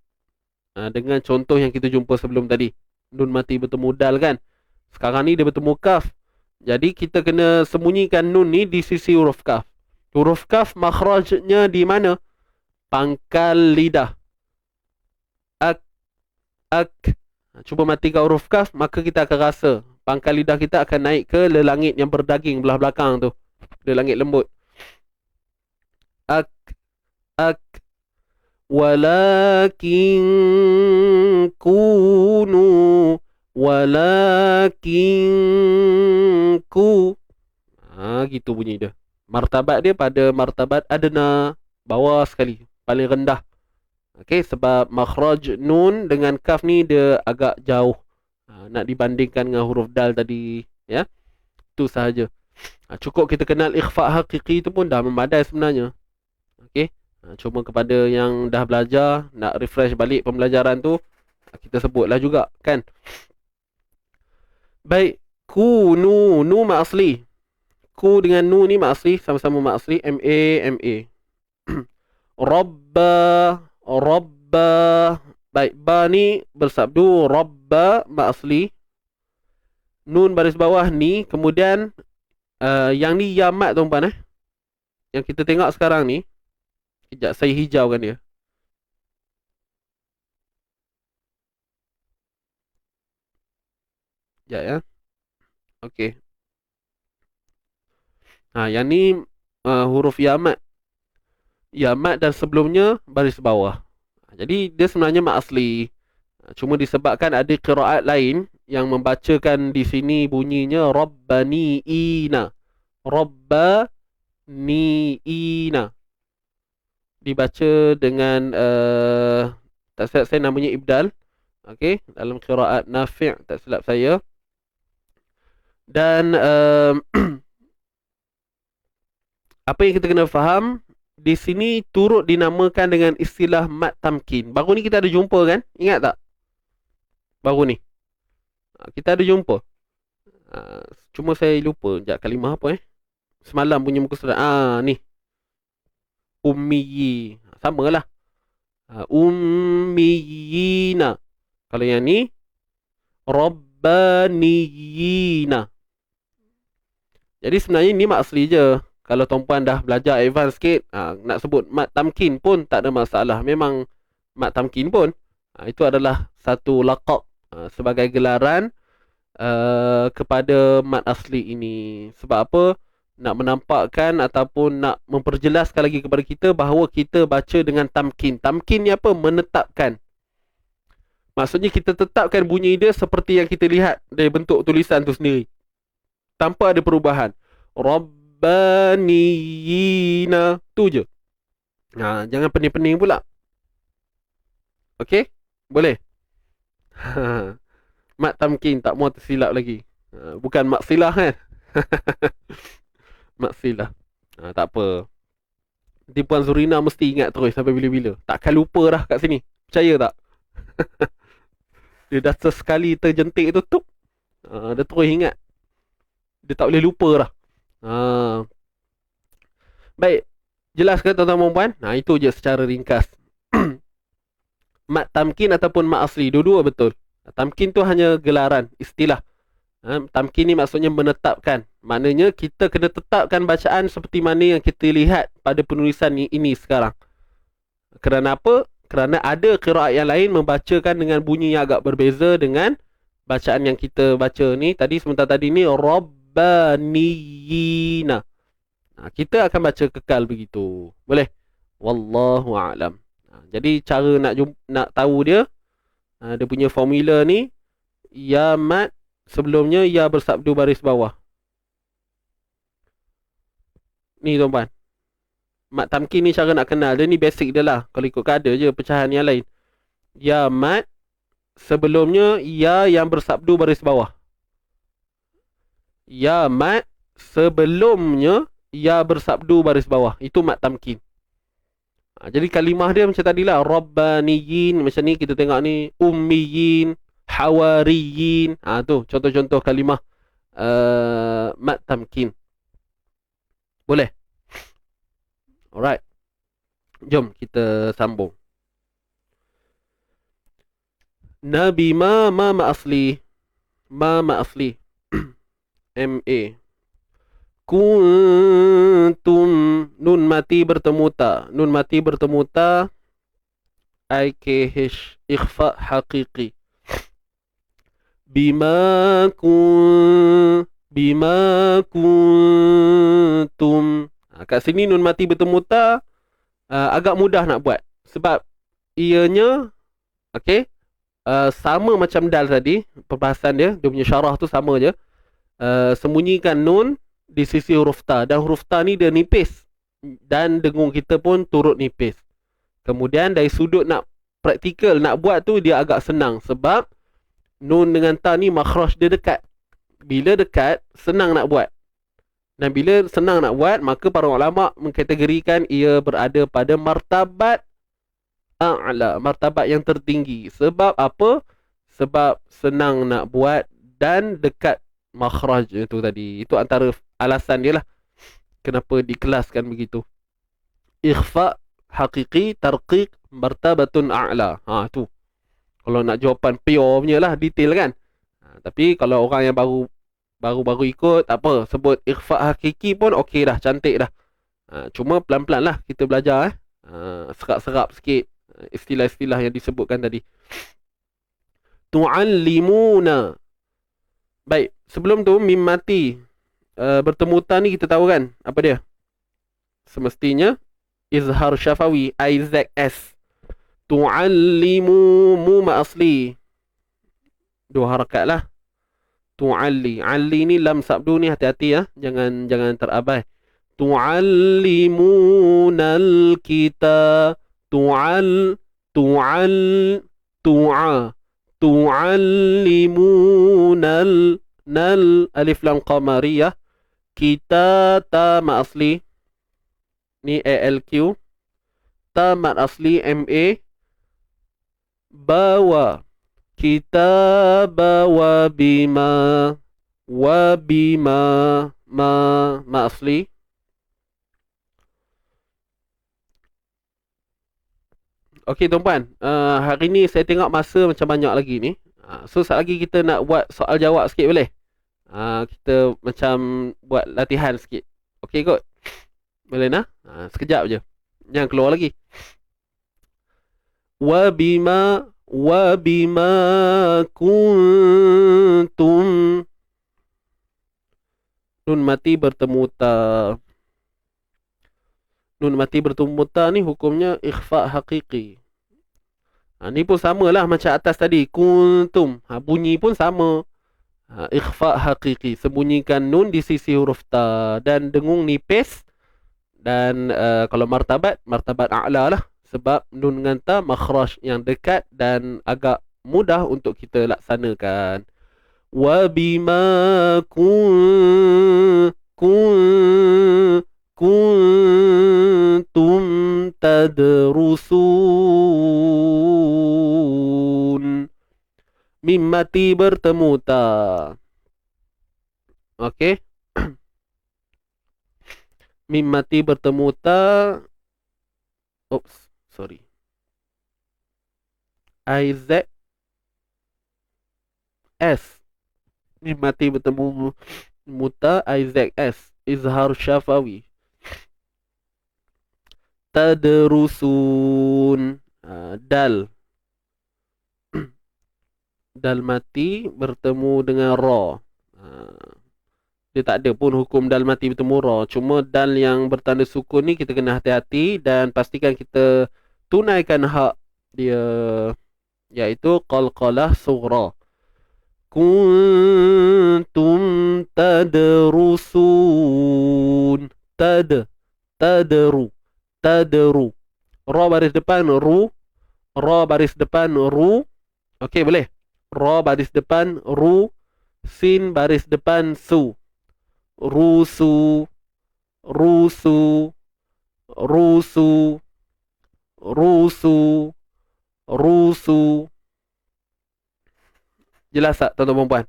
dengan contoh yang kita jumpa sebelum tadi. Nun mati bertemu dal kan. Sekarang ni dia bertemu kaf. Jadi kita kena sembunyikan nun ni di sisi huruf kaf. Huruf kaf makhrajnya di mana? Pangkal lidah. Ak. Cuba matikan huruf kaf, maka kita akan rasa pangkal lidah kita akan naik ke lelangit yang berdaging belah belakang tu. Lelangit lembut. Ak. Walakin kunu. Walakin ku. Gitu bunyi dia. Martabat dia pada martabat adna, bawah sekali, paling rendah. Okey, sebab makhraj nun dengan kaf ni dia agak jauh. Nak dibandingkan dengan huruf dal tadi, ya. Itu sahaja. Cukup kita kenal ikhfa hakiki tu pun dah memadai sebenarnya. Okey. Cuma kepada yang dah belajar, nak refresh balik pembelajaran tu, kita sebutlah juga, kan. Baik, kunu, nu mak asli. Ku dengan nu ni mak asli, sama-sama mak asli. MA. Rabba. Baik, ba ni bersabdu Rabba mak asli. Nun baris bawah ni. Kemudian yang ni yamat tuan-tuan yang kita tengok sekarang ni. Sekejap saya hijaukan dia. Sekejap ya. Okey. Yang ni huruf yamat. Yamat dan sebelumnya baris bawah. Jadi dia sebenarnya mak asli. Cuma disebabkan ada qiraat lain yang membacakan di sini bunyinya Rabbaniina. Rabbaniina. Dibaca dengan tak silap saya namanya ibdal. Okey, dalam qiraat Nafi' tak silap saya. Dan Apa yang kita kena faham, di sini turut dinamakan dengan istilah mat tamkin. Baru ni kita ada jumpa kan? Ingat tak? Baru ni kita ada jumpa. Cuma saya lupa sekejap kalimah apa semalam punya muka surat. Ni ummiyi, samalah. Ummiyina. Kalau yang ni Rabbaniyina. Jadi sebenarnya ni mat asli je. Kalau tuan-puan dah belajar advance sikit, nak sebut mat tamkin pun tak ada masalah. Memang mat tamkin pun itu adalah satu laqab sebagai gelaran kepada mat asli ini. Sebab apa? Nak menampakkan ataupun nak memperjelaskan lagi kepada kita bahawa kita baca dengan tamkin. Tamkin ni apa? Menetapkan. Maksudnya kita tetapkan bunyi dia seperti yang kita lihat dari bentuk tulisan tu sendiri, tanpa ada perubahan. Rabbaniyina, tu je. Jangan pening-pening pula. Okey? Boleh? Mat tamkin, tak mau tersilap lagi. Bukan mak silah kan? Mak silah. Tak apa. Nanti Puan Zurina mesti ingat terus sampai bila-bila. Takkan lupa dah kat sini. Percaya tak? Dia dah sesekali terjentik tu tup. Dia terus ingat. Dia tak boleh lupa dah. Baik. Jelas ke tuan-tuan dan puan? Itu je secara ringkas. Mat tamkin ataupun mat asli, dua-dua betul. Tamkin tu hanya gelaran, istilah. Tamkin ni maksudnya menetapkan. Maknanya kita kena tetapkan bacaan seperti mana yang kita lihat pada penulisan ini sekarang. Kerana apa? Kerana ada qiraat yang lain membacakan dengan bunyi yang agak berbeza dengan bacaan yang kita baca ni. Sementara tadi ni Rabbaniyina. Kita akan baca kekal begitu. Boleh? Wallahu a'lam. Jadi cara nak tahu dia, dia punya formula ni, ya mat sebelumnya ya bersabdu baris bawah. Ni tuan-puan. Mat tamkin ni cara nak kenal. Dia ni basic dia lah. Kalau ikut ada je pecahan yang lain. Ya mat sebelumnya ya yang bersabdu baris bawah. Ya mat sebelumnya ya bersabdu baris bawah. Itu mat tamkin. Jadi kalimah dia macam tadilah. Rabbaniyin. Macam ni kita tengok ni. Ummiyin. Hawariyin. Tu contoh-contoh kalimah mat tamkin. Boleh? Alright. Jom kita sambung. Nabi ma asli. Ma asli. M-A. Kuntum. Nun mati bertemu ta. Nun mati bertemu ta. I-K-H. Ikhfa haqiqi. Bima kuntum. Kat sini nun mati bertemu ta agak mudah nak buat. Sebab ianya sama macam dal tadi. Perbahasan dia punya syarah tu sama je. Sembunyikan nun di sisi huruf ta. Dan huruf ta ni dia nipis. Dan dengung kita pun turut nipis. Kemudian dari sudut nak praktikal nak buat tu dia agak senang. Sebab nun dengan ta ni makhraj dia dekat. Bila dekat, senang nak buat. Dan bila senang nak buat, maka para ulama mengkategorikan ia berada pada martabat a'la, martabat yang tertinggi. Sebab apa? Sebab senang nak buat dan dekat makhraj itu tadi. Itu antara alasan dia lah kenapa dikelaskan begitu. Ikhfa haqiqi tarqiq martabatun a'la. Tu. Kalau nak jawapan pure punya lah, detail kan. Tapi kalau orang yang baru ikut, tak apa, sebut ikhfa hakiki pun okey dah, cantik dah. Cuma pelan-pelan lah kita belajar serap-serap sikit istilah-istilah yang disebutkan tadi. Tu'allimuna. Baik, sebelum tu mim mati bertemu ta ni kita tahu kan apa dia? Semestinya izhar syafawi, IZS. Tu'allimu mu ma asli. Dua harakat lah. Tu'alli. Ali ni lam sabdu ni hati-hati ya. Jangan terabai. Tu'allimunal kita. Tu'a. Tu'allimunal nal alif lam qamariyah. Kita ta ma asli. Ni ALQ. Ta mat asli MA. Bawa. Kita bawa bima. Wa bima. Ma asli. Okey tuan-puan, hari ni saya tengok masa macam banyak lagi ni. So sekejap lagi kita nak buat soal jawab sikit boleh? Kita macam buat latihan sikit. Okey kot? Boleh nah? Sekejap je. Jangan keluar lagi. Wa bima kuntum. Nun mati bertemu ta. Nun mati bertemu ta ni hukumnya ikhfa hakiki. Ni pun samalah macam atas tadi. Kuntum. Bunyi pun sama. Ikhfa hakiki. Sembunyikan nun di sisi huruf ta. Dan dengung nipis. Dan kalau martabat a'la lah. Sebab nun dengan ta makhraj yang dekat dan agak mudah untuk kita laksanakan. Wa bima kuntum tadrusun. Mim mati bertemu ta. Okey. Mim mati bertemu ta. Oops, sorry. IZ S. Mim mati bertemu muta IZS. Izhar syafawi. Tadrusun. Dal. Dal mati bertemu dengan ra. Dia tak ada pun hukum dal mati bertemu ra. Cuma dal yang bertanda sukun ni kita kena hati-hati dan pastikan kita tunaikan hak dia, iaitu qalqalah sughra. Kuntum tadrusun. Tadru. Ra baris depan ru. Ra baris depan ru. Okey boleh. Ra baris depan ru. Sin baris depan su. Rusu. Jelas tak tuan-tuan dan puan?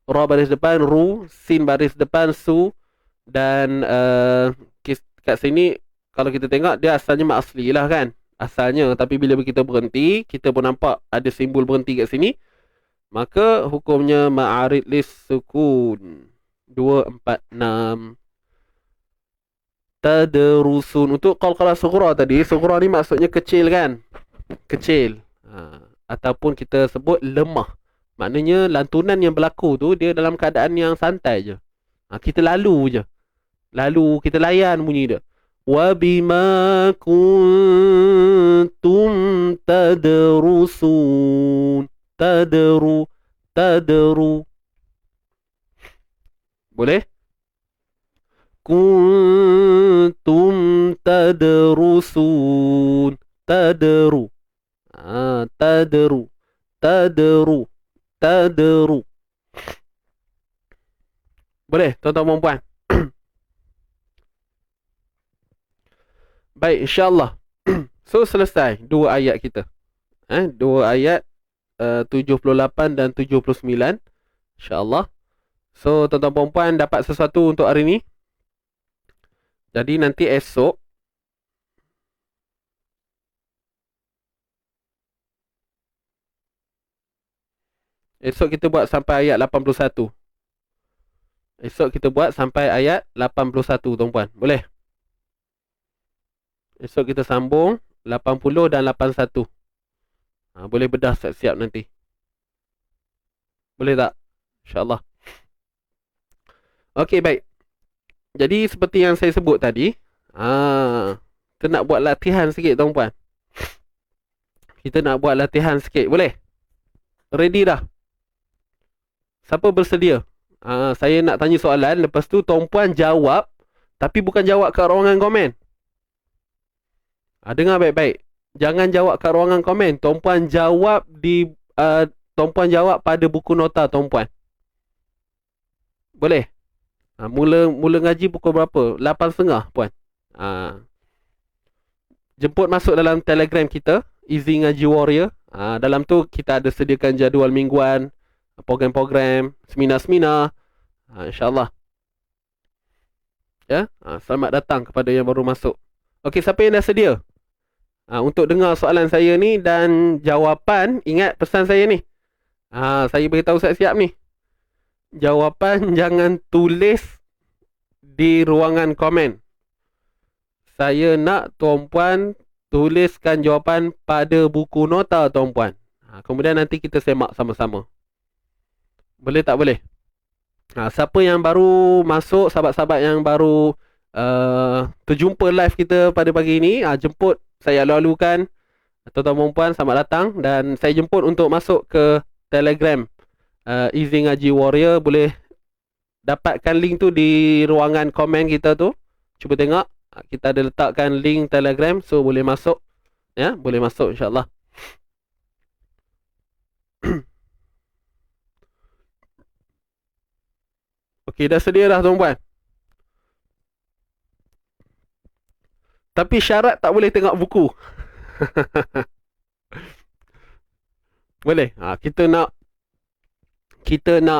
Ra baris depan ru, sin baris depan su. Dan kat sini kalau kita tengok dia asalnya mat asli lah kan. Asalnya, tapi bila kita berhenti, kita pun nampak ada simbol berhenti kat sini. Maka hukumnya ma'arid lis sukun. 246. Tadrusun. Untuk qalqalah sughra tadi, sughra ni maksudnya kecil kan? Kecil. Ataupun kita sebut lemah. Maknanya lantunan yang berlaku tu dia dalam keadaan yang santai je. Kita lalu je. Lalu kita layan bunyi dia. Wa bima kuntum tadrusun. Tadru. Boleh? Kuntum tadrusun. Tadru. Boleh tuan-tuan dan puan? Baik, insyaAllah. So selesai dua ayat kita. Dua ayat 78 dan 79, insyaAllah. So tuan-tuan dan puan dapat sesuatu untuk hari ni. Jadi nanti esok kita buat sampai ayat 81. Esok kita buat sampai ayat 81 tuan-puan. Boleh? Esok kita sambung 80 dan 81. Boleh bedah siap-siap nanti. Boleh tak? InsyaAllah. Okey, baik. Jadi seperti yang saya sebut tadi, kita nak buat latihan sikit tuan-puan. Kita nak buat latihan sikit. Boleh? Ready dah? Siapa bersedia? Saya nak tanya soalan. Lepas tu tuan-puan jawab. Tapi bukan jawab kat ruangan komen. Dengar baik-baik. Jangan jawab kat ruangan komen. Tuan-puan jawab tuan-puan jawab pada buku nota tuan-puan. Boleh? Mula ngaji pukul berapa? 8.30 puan. jemput masuk dalam Telegram kita, Easy Ngaji Warrior. Dalam tu kita ada sediakan jadual mingguan, program-program, seminar-seminar. InsyaAllah. Ya, selamat datang kepada yang baru masuk. Okey, siapa yang dah sedia untuk dengar soalan saya ni dan jawapan? Ingat pesan saya ni. Saya beritahu siap-siap ni. Jawapan jangan tulis di ruangan komen. Saya nak tuan-puan tuliskan jawapan pada buku nota tuan-puan. Kemudian nanti kita semak sama-sama. Boleh tak boleh? Siapa yang baru masuk, sahabat-sahabat yang baru terjumpa live kita pada pagi ini, jemput saya alu-alukan. Tuan-tuan puan, selamat datang. Dan saya jemput untuk masuk ke Telegram Easy Ngaji Warrior. Boleh dapatkan link tu di ruangan komen kita tu. Cuba tengok. Kita ada letakkan link Telegram. So boleh masuk. Ya, boleh masuk insyaAllah. Okey, dah sedia dah tuan-puan? Tapi syarat tak boleh tengok buku. Boleh? Kita nak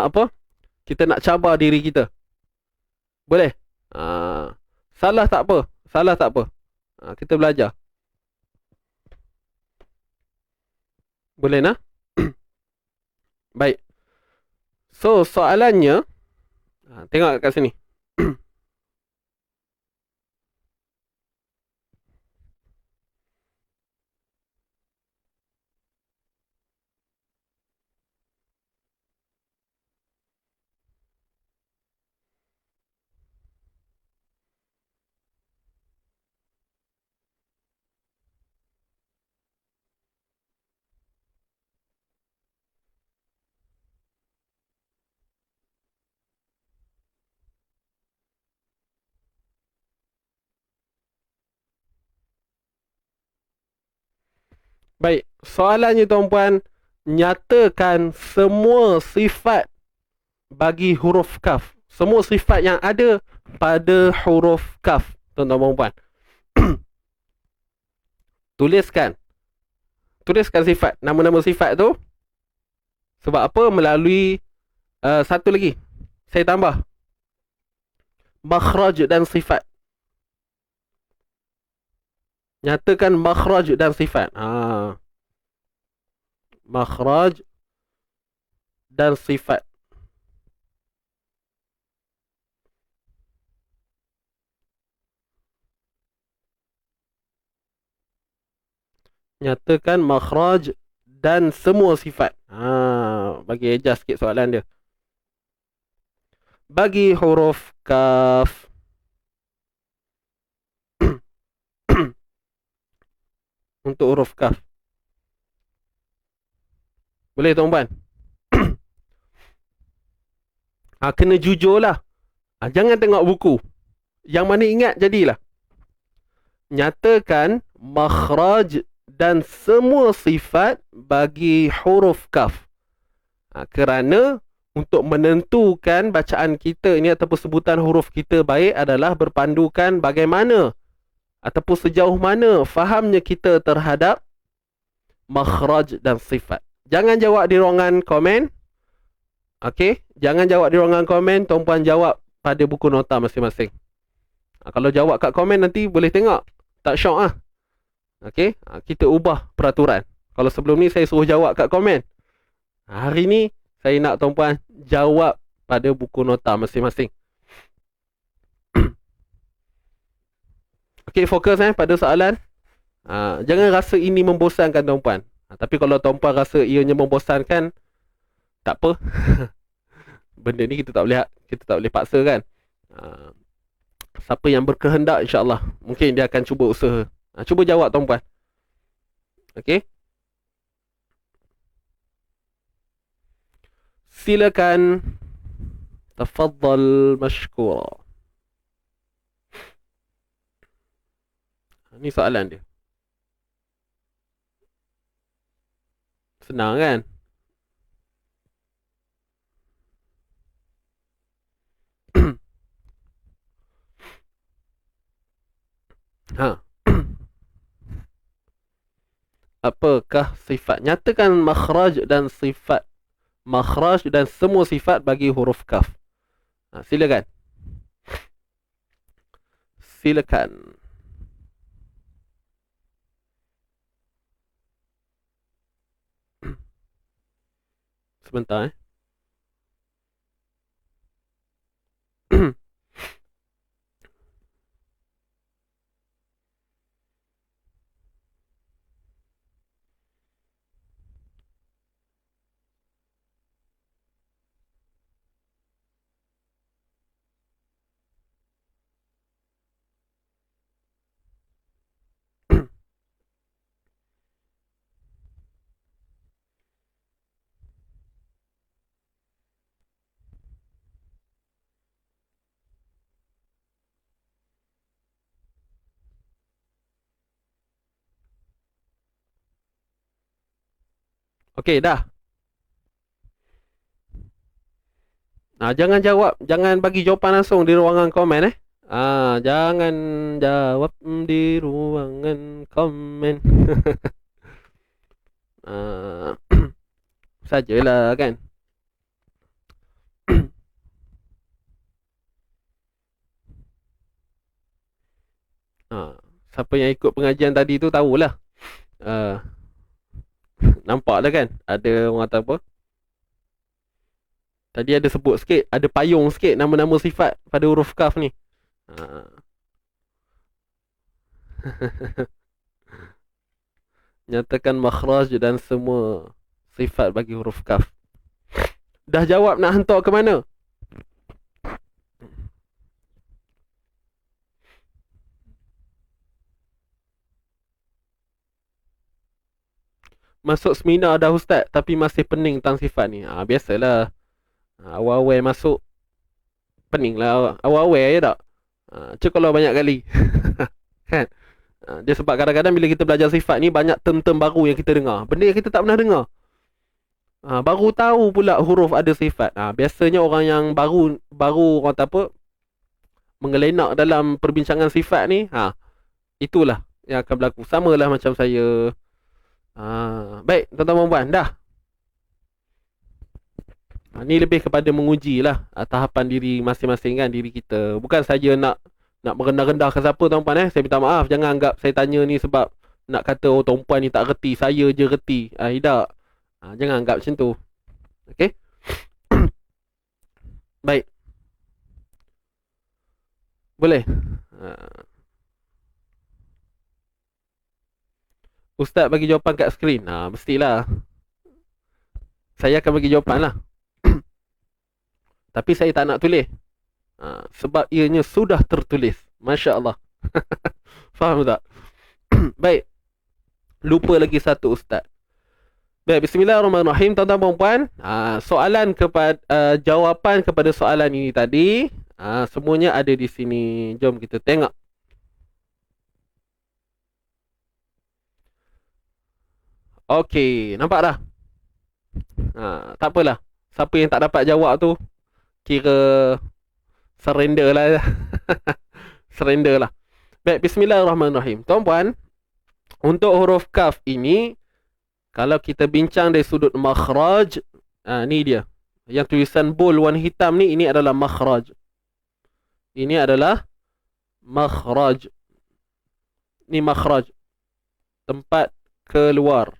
apa? Kita nak cabar diri kita. Boleh? Salah tak apa. Salah tak apa. Kita belajar. Boleh nah? Baik. So, soalannya, tengok kat sini. Baik, soalannya tuan-puan, nyatakan semua sifat bagi huruf kaf. Semua sifat yang ada pada huruf kaf, tuan-tuan puan. Tuliskan sifat, nama-nama sifat tu. Sebab apa? Melalui satu lagi, saya tambah makhraj dan sifat. Nyatakan makhraj dan sifat. Makhraj dan sifat. Nyatakan makhraj dan semua sifat. Bagi adjust sikit soalan dia. Bagi huruf kaf. Untuk huruf kaf. Boleh tuan-puan? Kena jujur lah. Jangan tengok buku. Yang mana ingat jadilah. Nyatakan makhraj dan semua sifat bagi huruf kaf. Kerana untuk menentukan bacaan kita ini ataupun sebutan huruf kita baik adalah berpandukan bagaimana ataupun sejauh mana fahamnya kita terhadap makhraj dan sifat. Jangan jawab di ruangan komen. Okey, jangan jawab di ruangan komen, tuan-puan jawab pada buku nota masing-masing. Kalau jawab kat komen nanti boleh tengok. Tak syok ah. Okey, kita ubah peraturan. Kalau sebelum ni saya suruh jawab kat komen. Hari ni saya nak tuan-puan jawab pada buku nota masing-masing. Okey, fokus pada soalan. Jangan rasa ini membosankan tuan-puan. Tapi kalau tuan-puan rasa ianya membosankan, tak apa. Benda ni kita tak boleh paksa kan. Siapa yang berkehendak insya-Allah mungkin dia akan cuba usaha. Cuba jawab tuan-puan. Okey. Silakan. Tafadhal mashkura. Ni soalan dia. Senang kan? apakah sifat? Nyatakan makhraj dan sifat. Makhraj dan semua sifat bagi huruf kaf. Silakan. Silakan. Sebentar. Okey, dah. Jangan jawab, jangan bagi jawapan langsung di ruangan komen jangan jawab di ruangan komen. Sajalah kan. Siapa yang ikut pengajian tadi tu tahulah. Nampak dah kan? Ada orang kata apa? Tadi ada sebut sikit, ada payung sikit nama-nama sifat pada huruf kaf ni. Nyatakan makhraj dan semua sifat bagi huruf kaf. Dah jawab, nak hantar ke mana? Masuk seminar dah ustaz, tapi masih pening tentang sifat ni. Biasalah. Awal-awal masuk pening lah. Awal-awal je tak? Cuk kalau banyak kali. Kan? Dia sebab kadang-kadang bila kita belajar sifat ni, banyak term-term baru yang kita dengar. Benda yang kita tak pernah dengar. Baru tahu pula huruf ada sifat. Biasanya orang yang baru orang kata apa, menggelenak dalam perbincangan sifat ni, itulah yang akan berlaku. Sama lah macam saya. Baik, tuan-tuan dan puan, dah. Ni lebih kepada menguji lah tahapan diri masing-masing kan, diri kita. Bukan saja nak merendah-rendahkan siapa tuan-puan Saya minta maaf, jangan anggap saya tanya ni sebab nak kata tuan-puan ni tak reti, saya je reti. Tidak. Jangan anggap macam tu. Okey. Baik. Boleh. Ustaz bagi jawapan kat skrin. Mestilah. Saya akan bagi jawapan lah. Tapi saya tak nak tulis. Sebab ianya sudah tertulis. Masya Allah. Faham tak? Baik. Lupa lagi satu ustaz. Baik, bismillahirrahmanirrahim. Tuan-tuan dan puan, soalan kepada jawapan kepada soalan ini tadi, semuanya ada di sini. Jom kita tengok. Okey, nampak dah? Tak apalah. Siapa yang tak dapat jawab tu, kira surrender lah. Surrender lah. Baik, bismillahirrahmanirrahim. Tuan-puan, untuk huruf kaf ini, kalau kita bincang dari sudut makhraj, ni dia. Yang tulisan bold warna hitam ni, ini adalah makhraj. Ini adalah makhraj. Ini makhraj. Tempat keluar.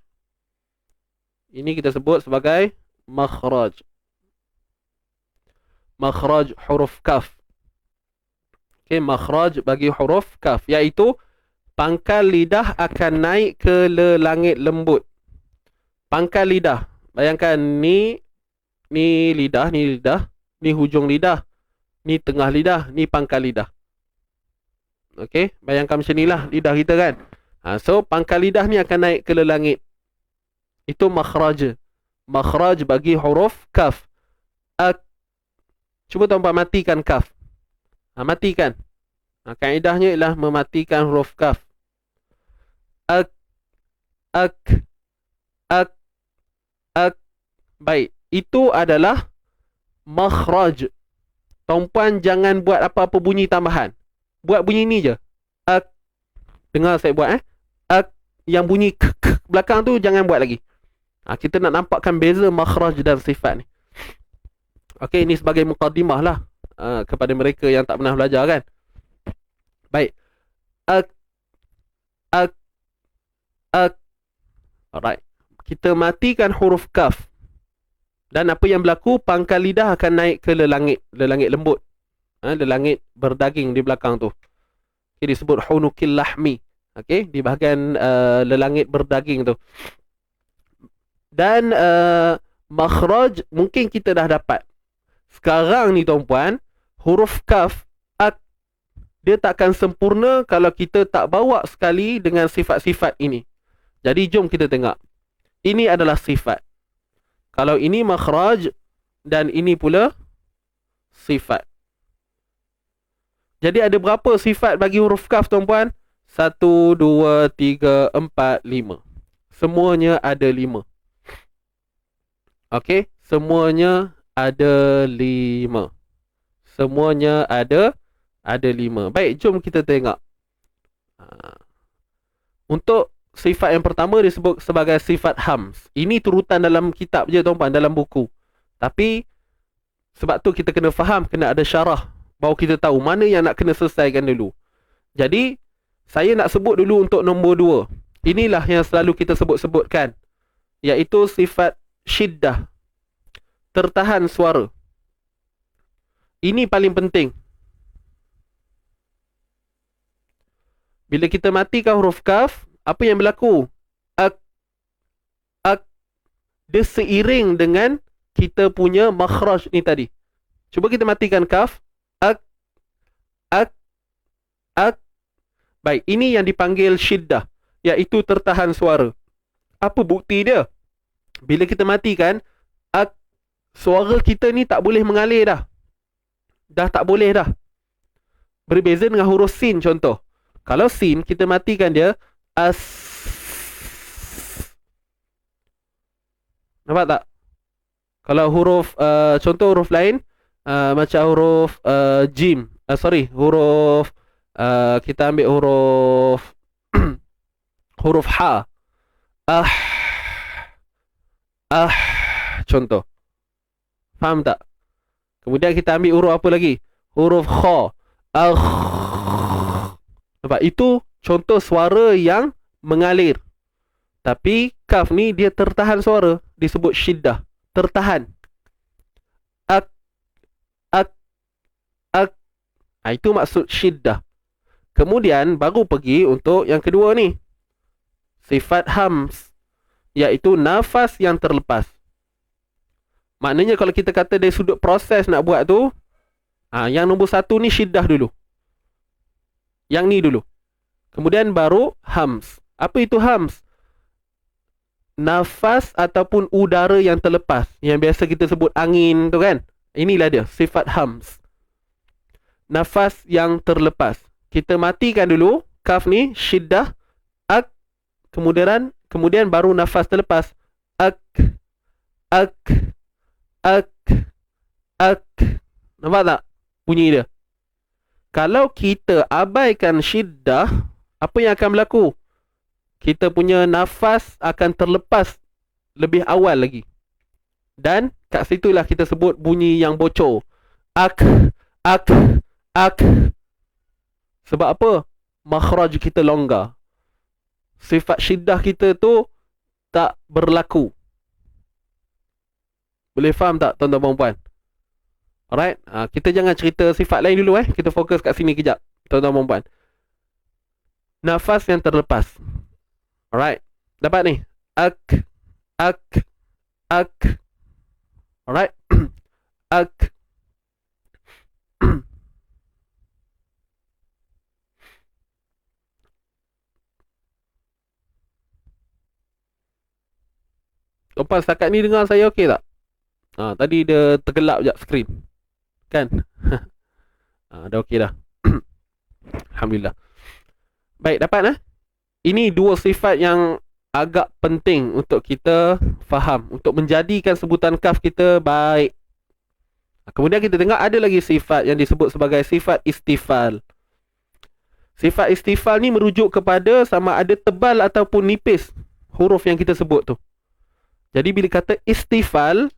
Ini kita sebut sebagai makhraj. Makhraj huruf kaf. Okay, makhraj bagi huruf kaf, iaitu pangkal lidah akan naik ke langit lembut. Pangkal lidah. Bayangkan ni lidah, ni hujung lidah, ni tengah lidah, ni pangkal lidah. Okey, bayangkan macam inilah lidah kita kan. So pangkal lidah ni akan naik ke langit. Itu makhraj. Makhraj bagi huruf kaf. Cuba tuan-tuan matikan kaf. Matikan. Kaedahnya ialah mematikan huruf kaf. Ak. Baik. Itu adalah makhraj. Tuan-puan jangan buat apa-apa bunyi tambahan. Buat bunyi ni je. Ak. Dengar saya buat Ak. Yang bunyi k belakang tu jangan buat lagi. Kita nak nampakkan beza makhraj dan sifat ni. Okey, ini sebagai muqaddimah lah kepada mereka yang tak pernah belajar kan. Baik. Ak. Alright. Kita matikan huruf kaf. Dan apa yang berlaku, pangkal lidah akan naik ke lelangit lembut. Lelangit berdaging di belakang tu. Okay, disebut hunukil lahmi. Okey, di bahagian lelangit berdaging tu. Dan makhraj mungkin kita dah dapat. Sekarang ni tuan-puan, huruf kaf dia takkan sempurna kalau kita tak bawa sekali dengan sifat-sifat ini. Jadi jom kita tengok. Ini adalah sifat. Kalau ini makhraj dan ini pula sifat. Jadi ada berapa sifat bagi huruf kaf tuan-puan? 1, 2, 3, 4, 5. Semuanya ada 5. Okey, semuanya ada 5. Semuanya ada 5. Baik, jom kita tengok. Untuk sifat yang pertama disebut sebagai sifat hams. Ini turutan dalam kitab je tuan-puan, dalam buku. Tapi sebab tu kita kena faham, kena ada syarah, baru kita tahu mana yang nak kena selesaikan dulu. Jadi saya nak sebut dulu untuk nombor 2. Inilah yang selalu kita sebut-sebutkan, iaitu sifat syiddah, tertahan suara. Ini paling penting. Bila kita matikan huruf kaf, apa yang berlaku? Dia seiring dengan kita punya makhraj ni tadi. Cuba kita matikan kaf. Baik, ini yang dipanggil syiddah, iaitu tertahan suara. Apa bukti dia? Bila kita matikan, suara kita ni tak boleh mengalir dah. Dah tak boleh dah. Berbeza dengan huruf sin contoh. Kalau sin, kita matikan dia as. Nampak tak? Kalau huruf, contoh huruf lain, macam huruf jim. Huruf, kita ambil huruf huruf ha. Contoh. Faham tak? Kemudian kita ambil huruf apa lagi? Huruf kha. Nampak? Itu contoh suara yang mengalir. Tapi kaf ni dia tertahan suara, disebut syiddah, tertahan. Itu maksud syiddah. Kemudian baru pergi untuk yang kedua ni, sifat hams, iaitu nafas yang terlepas. Maknanya kalau kita kata dari sudut proses nak buat tu, yang nombor 1 ni syiddah dulu. Yang ni dulu. Kemudian baru hams. Apa itu hams? Nafas ataupun udara yang terlepas, yang biasa kita sebut angin tu kan. Inilah dia, sifat hams. Nafas yang terlepas. Kita matikan dulu kaf ni, syiddah, kemudian baru nafas terlepas. Nampak tak bunyi dia? Kalau kita abaikan syiddah, apa yang akan berlaku? Kita punya nafas akan terlepas lebih awal lagi. Dan kat situlah kita sebut bunyi yang bocor. Sebab apa? Makhraj kita longgar. Sifat syiddah kita tu tak berlaku. Boleh faham tak tuan-tuan dan puan? Alright, kita jangan cerita sifat lain dulu kita fokus kat sini kejap, tuan-tuan dan puan. Nafas yang terlepas. Alright, dapat ni. Alright. Tuan-puan setakat ni dengar saya okey tak? Tadi dia tergelap sekejap skrin. Kan? Dah okey dah. Alhamdulillah. Baik, dapat Ini dua sifat yang agak penting untuk kita faham, untuk menjadikan sebutan kaf kita baik. Kemudian kita tengok ada lagi sifat yang disebut sebagai sifat istifal. Sifat istifal ni merujuk kepada sama ada tebal ataupun nipis huruf yang kita sebut tu. Jadi bila kata istifal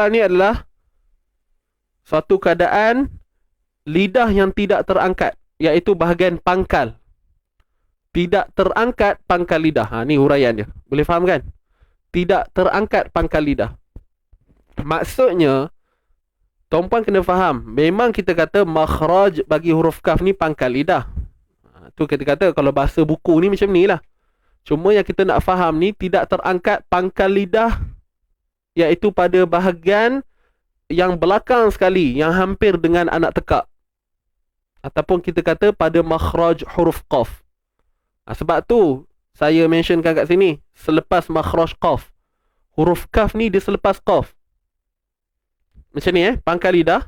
ni adalah suatu keadaan lidah yang tidak terangkat, iaitu bahagian pangkal. Tidak terangkat pangkal lidah. Ni huraian dia. Boleh faham kan? Tidak terangkat pangkal lidah. Maksudnya, tuan-puan kena faham, memang kita kata makhraj bagi huruf kaf ni pangkal lidah. Tu kita kata kalau bahasa buku ni macam ni lah. Cuma yang kita nak faham ni tidak terangkat pangkal lidah, iaitu pada bahagian yang belakang sekali, yang hampir dengan anak tekak. Ataupun kita kata pada makhraj huruf qaf. Sebab tu saya mentionkan kat sini selepas makhraj qaf. Huruf kaf ni dia selepas qaf. Macam ni pangkal lidah.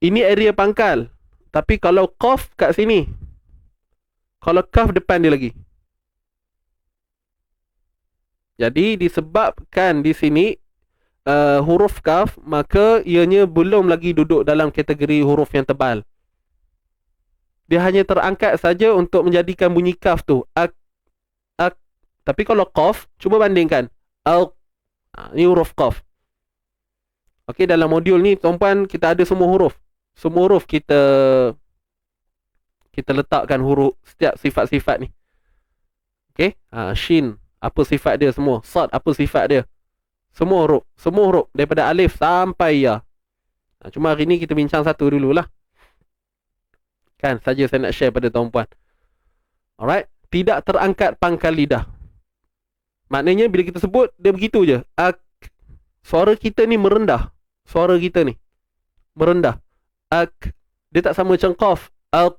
Ini area pangkal. Tapi kalau qaf kat sini, kalau kaf depan dia lagi. Jadi disebabkan di sini huruf kaf, maka ianya belum lagi duduk dalam kategori huruf yang tebal. Dia hanya terangkat saja untuk menjadikan bunyi kaf tu. Ak. Tapi kalau qaf, cuba bandingkan. Al. Ni huruf qaf. Okey, dalam modul ni tuan-puan kita ada semua huruf. Semua huruf kita letakkan huruf setiap sifat-sifat ni. Okey, shin apa sifat dia semua, sad apa sifat dia. Semua huruf daripada alif sampai ya. Cuma hari ni kita bincang satu dululah. Kan saja saya nak share pada tuan-puan. Alright, tidak terangkat pangkal lidah. Maknanya bila kita sebut dia begitu je. Ak. Suara kita ni merendah. Suara kita ni merendah. Ak. Dia tak sama macam qaf. Al.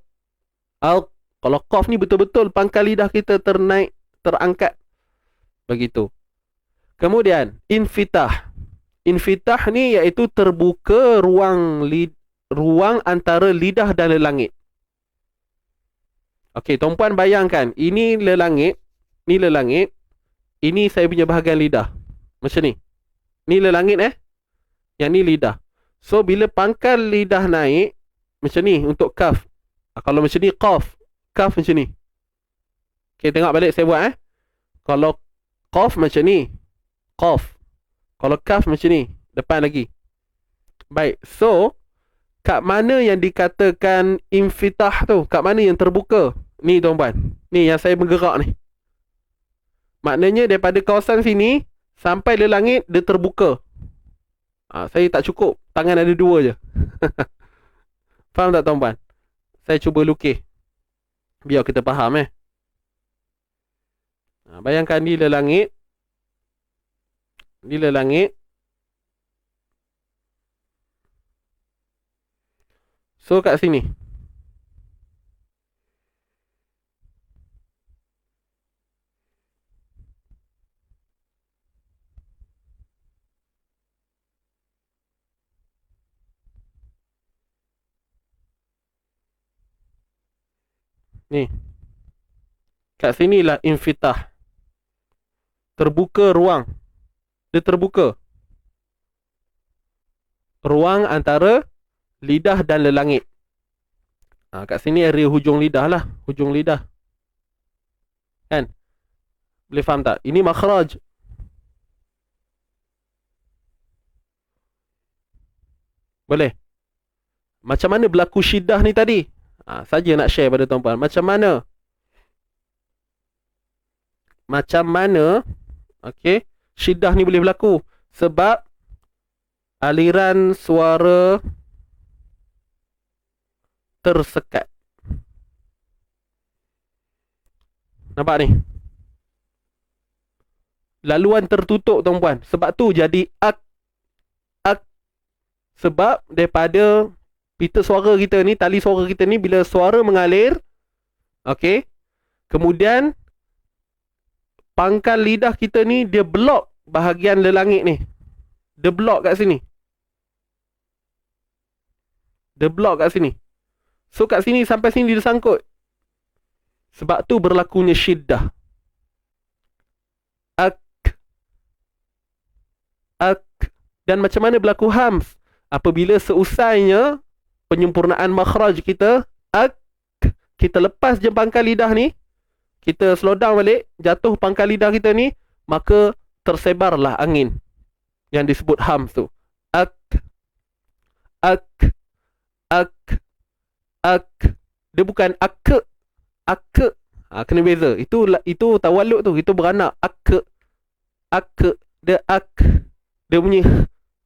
Kalau qaf ni betul-betul pangkal lidah kita ternaik, terangkat. Begitu. Kemudian infitah. Infitah ni iaitu terbuka ruang antara lidah dan lelangit. Okey, tuan-puan bayangkan, ini lelangit, ni lelangit, ini saya punya bahagian lidah. Macam ni. Ni lelangit Yang ni lidah. So bila pangkal lidah naik macam ni untuk kaf. Kalau macam ni qaf, kaf macam ni. Okey, tengok balik saya buat Kalau qaf macam ni, qaf. Kalau kaf macam ni, depan lagi. Baik, so kat mana yang dikatakan infitah tu? Kat mana yang terbuka? Ni tuan-puan. Ni yang saya bergerak ni. Maknanya daripada kawasan sini sampai lelangit dia terbuka. Saya tak cukup. Tangan ada dua je. Faham tak tuan-puan? Saya cuba lukis. Biar kita faham bayangkan ni lelangit. Ni lelangit. So kat sini. Ni. Kat sinilah infitah. Terbuka ruang. Dia terbuka. Ruang antara lidah dan lelangit. Kat sini area hujung lidah lah. Hujung lidah. Kan? Boleh faham tak? Ini makhraj. Boleh? Macam mana berlaku syiddah ni tadi? Saja nak share pada tuan-puan. Macam mana? Okey, syiddah ni boleh berlaku sebab aliran suara tersekat. Nampak ni? Laluan tertutup tuan-puan. Sebab tu jadi ak. Sebab daripada pita suara kita ni, tali suara kita ni, bila suara mengalir, okey, kemudian pangkal lidah kita ni dia blok bahagian lelangit ni. Dia blok kat sini. Dia blok kat sini. So kat sini sampai sini dia sangkut. Sebab tu berlakunya syiddah. Ak. Dan macam mana berlaku hams? Apabila seusainya penyempurnaan makhraj kita, ak, kita lepas je pangkal lidah ni, kita slow down balik, jatuh pangkal lidah kita ni, maka tersebarlah angin yang disebut hams tu. Ak, ak, ak, ak. Dia bukan ak, ak. Kena beza. Itu tawalud tu, itu beranak. Ak, ak. Dia ak. Dia bunyi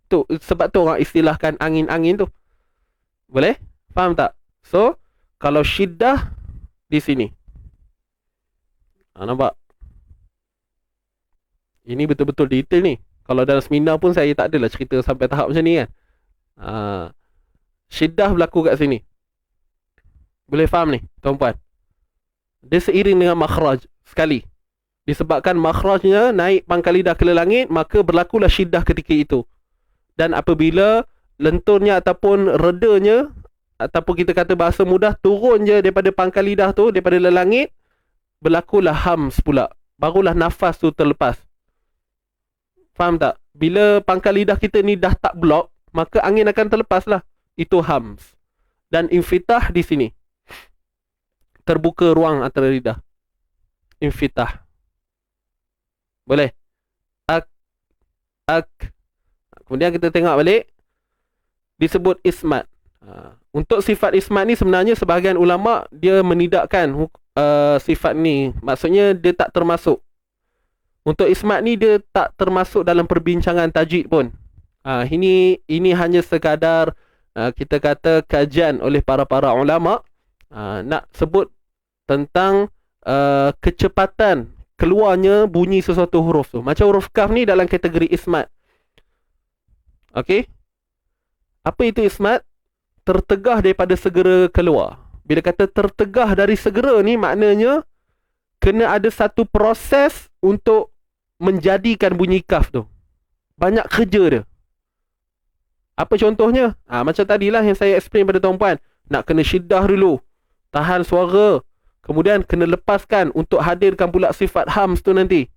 tu, sebab tu orang istilahkan angin-angin tu. Boleh? Faham tak? So, kalau syiddah di sini. Nampak? Ini betul-betul detail ni. Kalau dalam seminar pun saya tak adalah cerita sampai tahap macam ni kan. Syiddah berlaku kat sini. Boleh faham ni, tuan-puan? Dia seiring dengan makhraj sekali. Disebabkan makhrajnya naik pangkal lidah ke langit, maka berlakulah syiddah ketika itu. Dan apabila lenturnya ataupun redanya, ataupun kita kata bahasa mudah, turun je daripada pangkal lidah tu, daripada langit, berlakulah hams pula. Barulah nafas tu terlepas. Faham tak? Bila pangkal lidah kita ni dah tak blok, maka angin akan terlepas lah. Itu hams. Dan infitah di sini. Terbuka ruang antara lidah. Infitah. Boleh? Ak, ak. Kemudian kita tengok balik. Disebut ismat. Untuk sifat ismat ni sebenarnya sebahagian ulama' dia menidakkan sifat ni. Maksudnya dia tak termasuk. Untuk ismat ni dia tak termasuk dalam perbincangan tajwid pun. Ini hanya sekadar kita kata kajian oleh para ulama' nak sebut tentang kecepatan keluarnya bunyi sesuatu huruf tu. Macam huruf kaf ni dalam kategori ismat. Okey? Apa itu ismat? Tertegah daripada segera keluar. Bila kata tertegah dari segera ni, maknanya kena ada satu proses untuk menjadikan bunyi kaf tu. Banyak kerja dia. Apa contohnya? Macam tadilah yang saya explain pada tuan-puan. Nak kena syiddah dulu. Tahan suara. Kemudian kena lepaskan untuk hadirkan pula sifat hams tu nanti.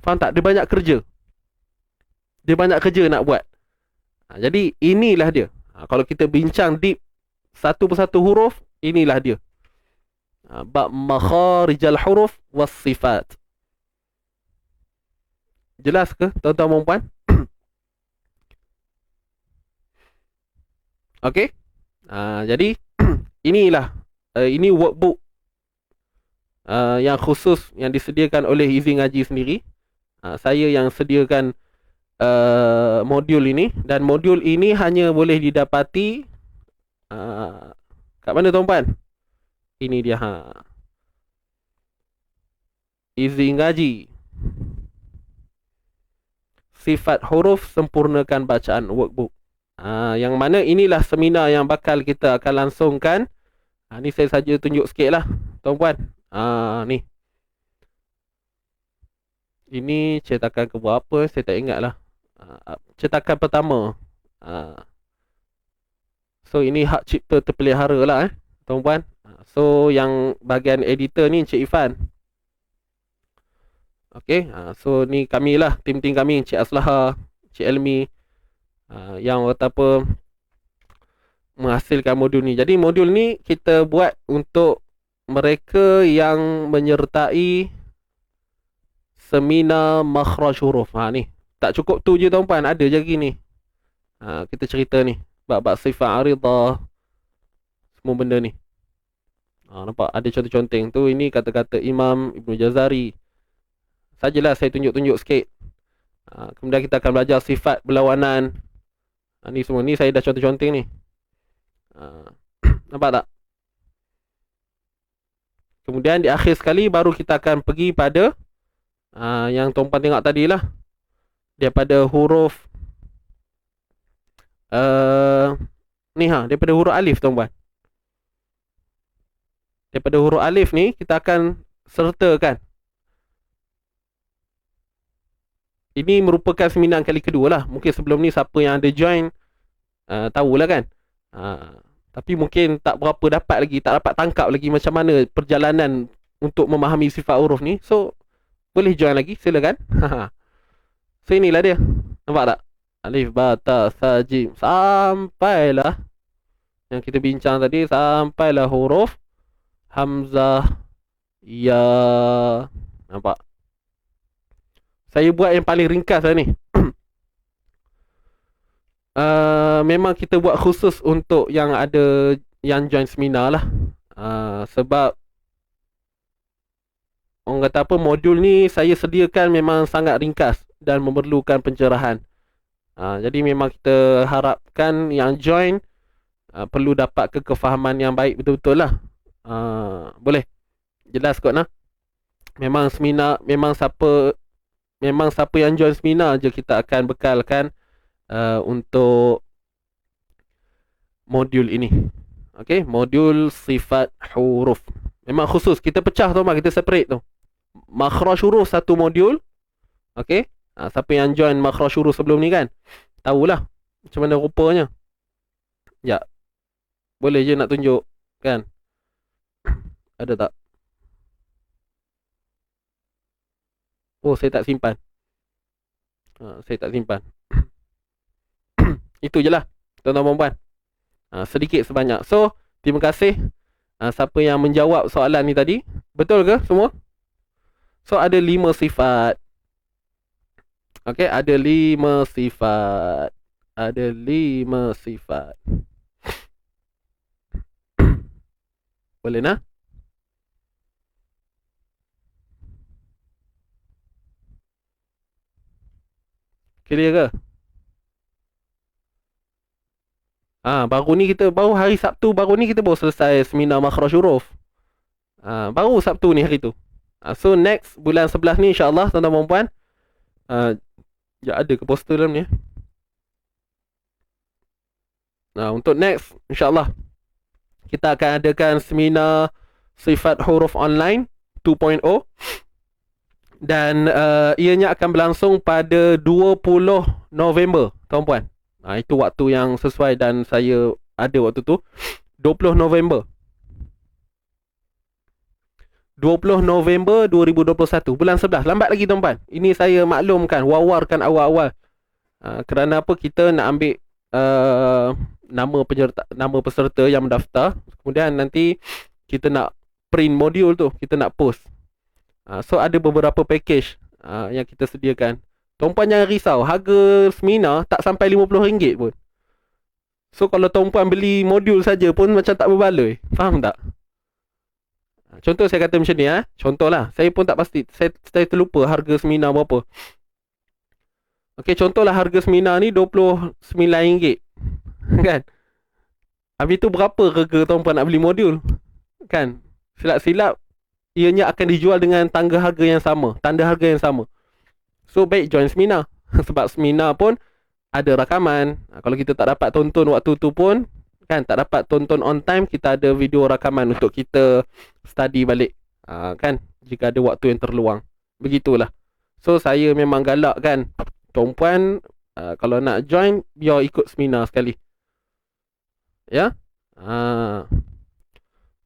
Faham tak? Dia banyak kerja. Dia banyak kerja nak buat. Jadi inilah dia. Kalau kita bincang deep satu persatu huruf, inilah dia. Bab makharijal huruf was sifat. Jelas ke tuan-tuan dan puan? Okey. Jadi inilah ini workbook yang khusus yang disediakan oleh Easy Ngaji sendiri. Saya yang sediakan modul ini, dan modul ini hanya boleh didapati kat mana tuan-puan? Ini dia. Easy Ngaji. Sifat huruf sempurnakan bacaan workbook. Yang mana inilah seminar yang bakal kita akan langsungkan. Ni saya saja tunjuk sikit lah tuan-puan. Ni. Ini cetakan ke berapa saya tak ingat lah. Cetakan pertama. So ini hak cipta terpelihara lah tuan-puan. So yang bahagian editor ni Encik Ifan. Okay. So ni kami lah, tim-tim kami, Encik Aslaha, Encik Elmi, yang kata apa, menghasilkan modul ni. Jadi modul ni kita buat untuk mereka yang menyertai seminar makhraj huruf. Ni tak cukup tu je tuan-puan, ada je lagi ni. Kita cerita ni bab-bab sifat aridah, semua benda ni. Nampak ada contoh-conteng tu. Ini kata-kata Imam Ibnu Jazari. Sajalah saya tunjuk-tunjuk sikit. Kemudian kita akan belajar sifat berlawanan. Ni semua ni saya dah contoh-conteng ni. Nampak tak? Kemudian di akhir sekali baru kita akan pergi pada yang tuan-puan tengok tadi lah. Daripada huruf ni daripada huruf alif tuan-puan. Daripada huruf alif ni kita akan sertakan. Ini merupakan seminar kali kedua lah. Mungkin sebelum ni siapa yang ada join tahulah kan. Tapi mungkin tak berapa dapat lagi, tak dapat tangkap lagi macam mana perjalanan untuk memahami sifat huruf ni. So boleh join lagi, silakan. So inilah dia. Nampak tak? Alif, ba, ta, sa, jim. Sampailah yang kita bincang tadi, sampailah huruf hamzah, Ya, nampak. Saya buat yang paling ringkas lah ni. Memang kita buat khusus untuk yang ada yang join seminar lah. Sebab orang kata apa, modul ni saya sediakan memang sangat ringkas dan memerlukan pencerahan. Jadi memang kita harapkan yang join perlu dapat kefahaman yang baik betul-betul lah. Boleh? Jelas kot nah. Memang seminar, memang siapa yang join seminar je kita akan bekalkan untuk modul ini. Okey, modul sifat huruf. Memang khusus kita pecah tu, kita separate tu. Makhraj huruf satu modul. Okey. Siapa yang join makhraj huruf sebelum ni kan, tahulah macam mana rupanya. Ya. Boleh je nak tunjuk kan? Ada tak? Oh, saya tak simpan. Saya tak simpan. Itu je lah, tuan-tuan dan puan. Sedikit sebanyak. So, terima kasih siapa yang menjawab soalan ni tadi. Betul ke semua? So, ada 5 sifat. Okey, ada 5 sifat. Ada 5 sifat. Boleh nah? Clear ke? Baru hari Sabtu baru ni kita baru selesai seminar makhraj huruf. Baru Sabtu ni hari tu. So next bulan 11 ni insya-Allah tuan-tuan dan puan. Ada ke poster dalam ni? Untuk next insya-Allah kita akan adakan seminar sifat huruf online 2.0 dan ianya akan berlangsung pada 20 November, tuan-puan. Itu waktu yang sesuai dan saya ada waktu tu. 20 November 2021, bulan 11. Lambat lagi, tuan-puan. Ini saya maklumkan, wawarkan awal-awal. Kerana apa, kita nak ambil nama peserta yang mendaftar. Kemudian nanti kita nak print modul tu, kita nak post. So ada beberapa package yang kita sediakan. Tuan-puan jangan risau, harga seminar tak sampai RM50 pun. So kalau tuan-puan beli modul saja pun macam tak berbaloi. Faham tak? Contoh saya kata macam ni, contohlah, saya pun tak pasti, saya terlupa harga seminar berapa. Okey, contohlah harga seminar ni RM29. Kan? Habis tu berapa harga tuan-puan nak beli modul? Kan? Silap-silap ianya akan dijual dengan tanda harga yang sama. So baik join seminar. Sebab seminar pun ada rakaman. Kalau kita tak dapat tonton waktu tu pun, kan, tak dapat tonton on time, kita ada video rakaman untuk kita study balik. Kan, jika ada waktu yang terluang. Begitulah. So saya memang galak kan, tuan-puan, kalau nak join, biar ikut seminar sekali. Ya.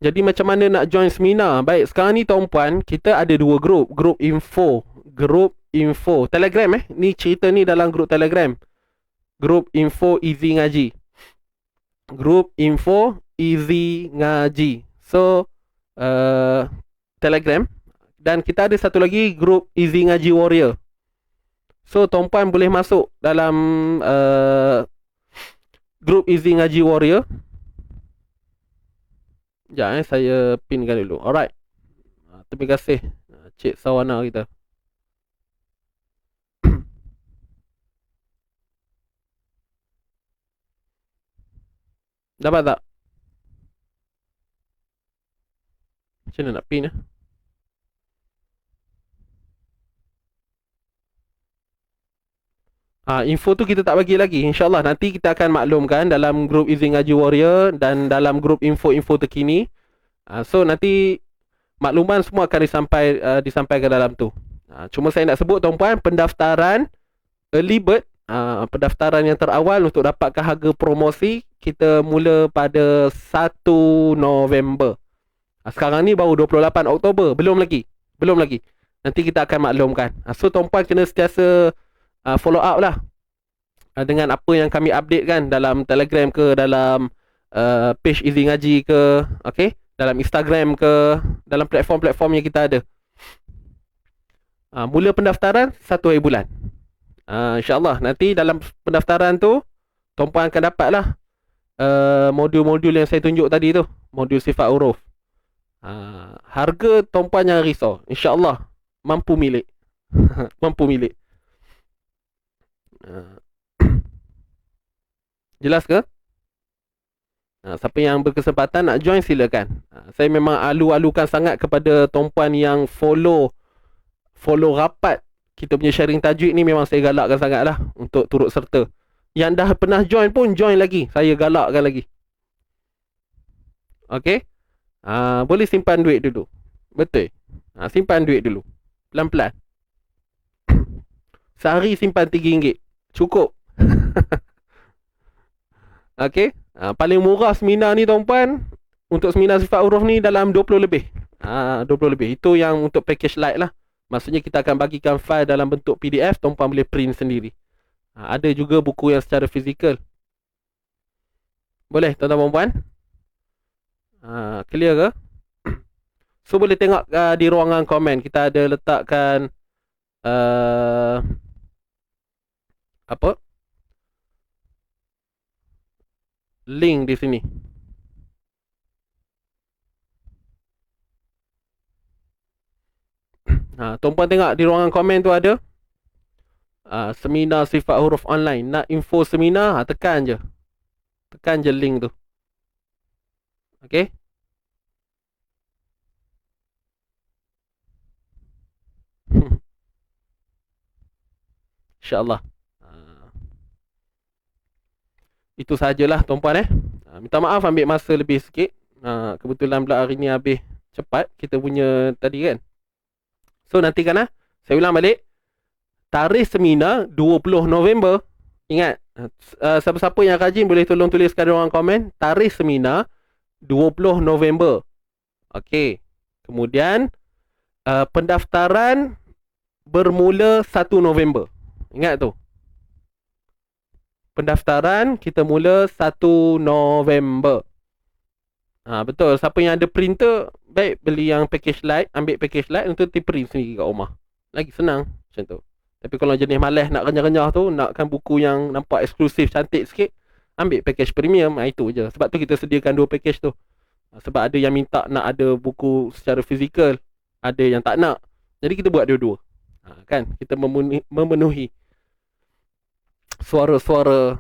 Jadi macam mana nak join seminar? Baik, sekarang ni tuan-puan, kita ada 2 grup. Grup info Telegram ni cerita ni dalam grup Telegram. Grup info easy ngaji. Grup info easy ngaji. So Telegram. Dan kita ada satu lagi grup easy ngaji warrior. So tuan-puan boleh masuk dalam grup easy ngaji warrior. Sekejap saya pinkan dulu. Alright. Terima kasih Cik Sawana kita. Dapat tak? Macam mana nak pin info tu kita tak bagi lagi. InsyaAllah nanti kita akan maklumkan dalam grup Easy Ngaji Warrior dan dalam grup info-info terkini. So nanti makluman semua akan disampaikan dalam tu. Cuma saya nak sebut tuan-puan, pendaftaran early bird, pendaftaran yang terawal untuk dapatkan harga promosi, kita mula pada 1 November. Sekarang ni baru 28 Oktober, belum lagi. Nanti kita akan maklumkan. So tuan-puan kena sentiasa follow up lah dengan apa yang kami update kan dalam Telegram ke, dalam page Easy Ngaji ke. Okay, dalam Instagram ke, dalam platform-platform yang kita ada. Mula pendaftaran 1 hari bulan. InsyaAllah nanti dalam pendaftaran tu tuan-puan akan dapat lah modul-modul yang saya tunjuk tadi tu, modul sifat huruf. Harga tuan-puan jangan risau, InsyaAllah mampu milik. Mampu milik. Jelas ke? Siapa yang berkesempatan nak join silakan. Saya memang alu-alukan sangat kepada tuan-puan yang follow rapat kita punya sharing tajwid ni. Memang saya galakkan sangat lah untuk turut serta. Yang dah pernah join pun join lagi, saya galakkan lagi. Okay, boleh simpan duit dulu. Betul. Simpan duit dulu, pelan-pelan. Sehari simpan RM3 cukup. Okay, paling murah seminar ni tuan-puan, untuk seminar sifat huruf ni dalam 20 lebih. 20 lebih. Itu yang untuk package light lah. Maksudnya kita akan bagikan file dalam bentuk PDF, tuan-puan boleh print sendiri. Ada juga buku yang secara fizikal. Boleh tuan-tuan puan-puan? Clear ke? So boleh tengok di ruangan komen, kita ada letakkan apa? Link di sini. Tuan-puan tengok di ruangan komen tu ada seminar sifat huruf online. Nak info seminar, tekan je. Tekan je link tu. Okay. InsyaAllah. Itu sajalah tuan-puan minta maaf ambil masa lebih sikit. Kebetulan pula hari ni habis cepat kita punya tadi kan. So nantikan saya ulang balik. Tarikh seminar 20 November. Ingat, siapa-siapa yang rajin boleh tolong tuliskan di ruangan komen. Tarikh seminar 20 November. Okey. Kemudian pendaftaran bermula 1 November. Ingat tu. Pendaftaran kita mula 1 November. Betul. Siapa yang ada printer, baik beli yang package light, ambil package light untuk print sendiri kat rumah. Lagi senang macam tu. Tapi kalau jenis malas nak renyah-renyah tu, nakkan buku yang nampak eksklusif, cantik sikit, ambil package premium. Itu je. Sebab tu kita sediakan 2 package tu. Sebab ada yang minta nak ada buku secara fizikal, ada yang tak nak. Jadi kita buat dua-dua. Kan? Kita memenuhi suara-suara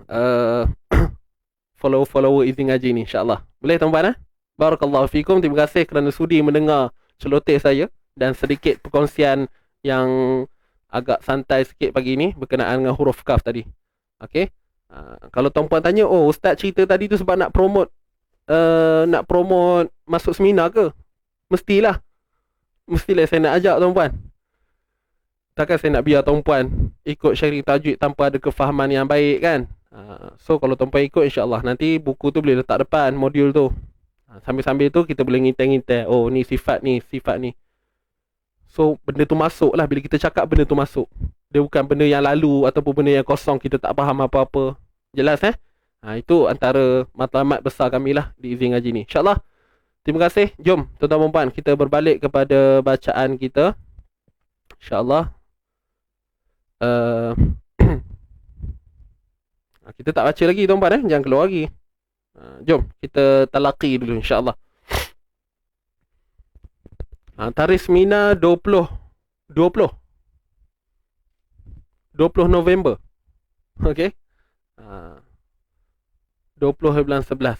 follower Izzy Ngaji ni, insyaAllah. Boleh tuan-tuan? Barakallahu fikum. Terima kasih kerana sudi mendengar celoteh saya dan sedikit perkongsian yang agak santai sikit pagi ni berkenaan dengan huruf kaf tadi. Okay. Kalau tuan-puan tanya, oh ustaz cerita tadi tu sebab nak promote masuk seminar ke? Mestilah saya nak ajak tuan-puan. Takkan saya nak biar tuan-puan ikut sharing tajwid tanpa ada kefahaman yang baik kan. So kalau tuan-puan ikut, insyaAllah nanti buku tu boleh letak depan modul tu. Sambil-sambil tu kita boleh ngintai-ngintai, oh ni sifat ni. So benda tu masuk lah. Bila kita cakap benda tu masuk, dia bukan benda yang lalu ataupun benda yang kosong kita tak faham apa-apa. Jelas itu antara matlamat besar kami lah di Izzy Ngaji ni, insyaAllah. Terima kasih. Jom tuan-tuan puan, kita berbalik kepada bacaan kita, insyaAllah. Kita tak baca lagi tuan-puan jangan keluar lagi. Jom kita talaqi dulu, insyaAllah. Tarikh seminar 20 November. Okay. 20 bulan 11.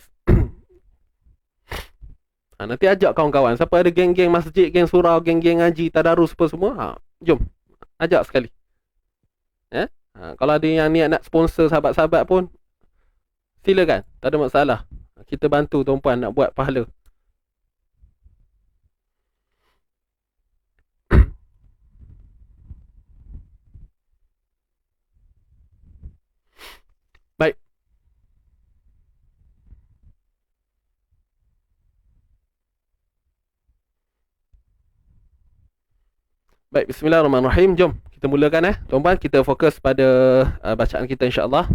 Nanti ajak kawan-kawan. Siapa ada geng-geng masjid, geng surau, geng-geng ngaji, tadarus apa semua, jom ajak sekali. Kalau ada yang niat nak sponsor sahabat-sahabat pun, silakan, tak ada masalah. Kita bantu tuan-puan nak buat pahala. Baik. Baik, bismillahirrahmanirrahim. Jom kita mulakan tuan-puan, kita fokus pada bacaan kita, insyaAllah.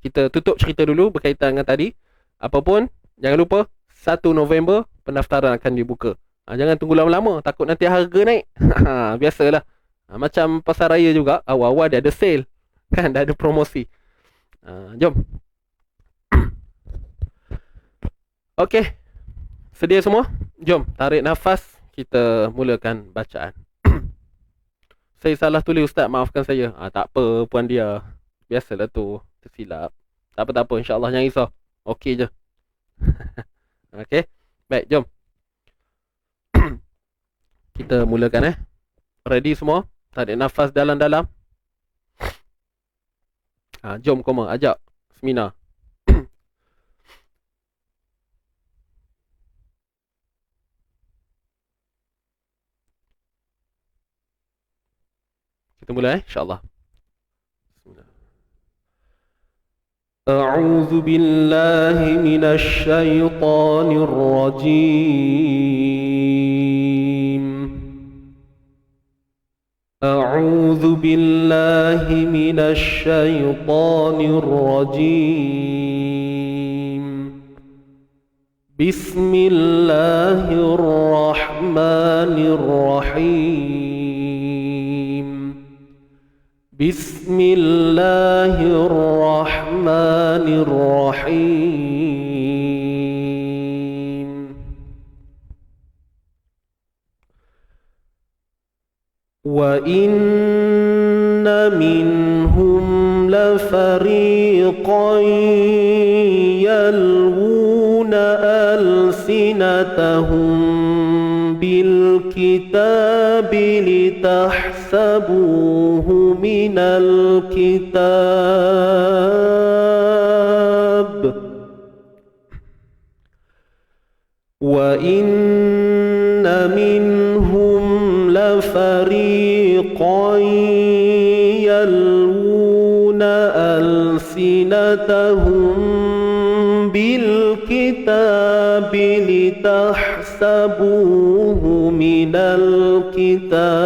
Kita tutup cerita dulu berkaitan dengan tadi. Apapun, jangan lupa 1 November pendaftaran akan dibuka. Jangan tunggu lama-lama, takut nanti harga naik. Biasalah. Macam pasar raya juga, awal-awal dia ada sale. Kan, dah ada promosi. Jom. Okey. Sedia semua? Jom, tarik nafas. Kita mulakan bacaan. Saya salah tulis Ustaz, maafkan saya. Tak apa, Puan Dia. Biasalah tu, tersilap. Tak apa, insyaAllah jangan risau. Okey je. Okey. Baik, jom. Kita mulakan Ready semua? Tarik nafas dalam-dalam. Jom Koma, ajak seminar. Kita mula insyaAllah. أعوذ بالله من الشيطان الرجيم أعوذ بالله من الشيطان الرجيم بسم الله الرحمن الرحيم بسم الله الرحمن الرحيم وإن منهم لفريقا يلوون ألسنتهم بالكتاب لتحسبوه من الكتاب وإن منهم لفريقا يلوون ألسنتهم بالكتاب لتحسبوه من الكتاب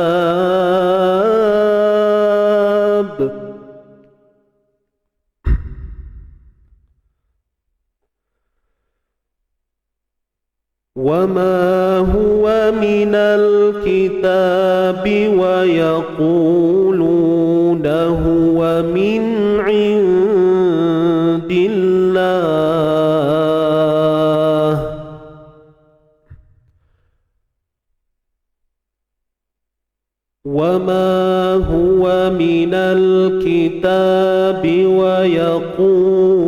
وما هو من الكتاب ويقولون هو من عند الله وما هو من الكتاب ويقولون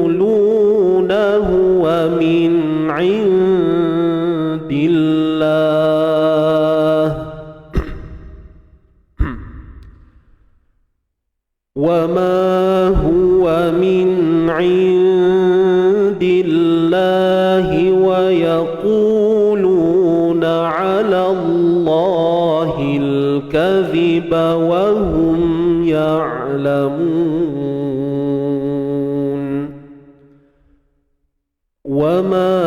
هو من عند الله وما هو من عند الله ويقولون على الله الكذب وهم يعلمون وما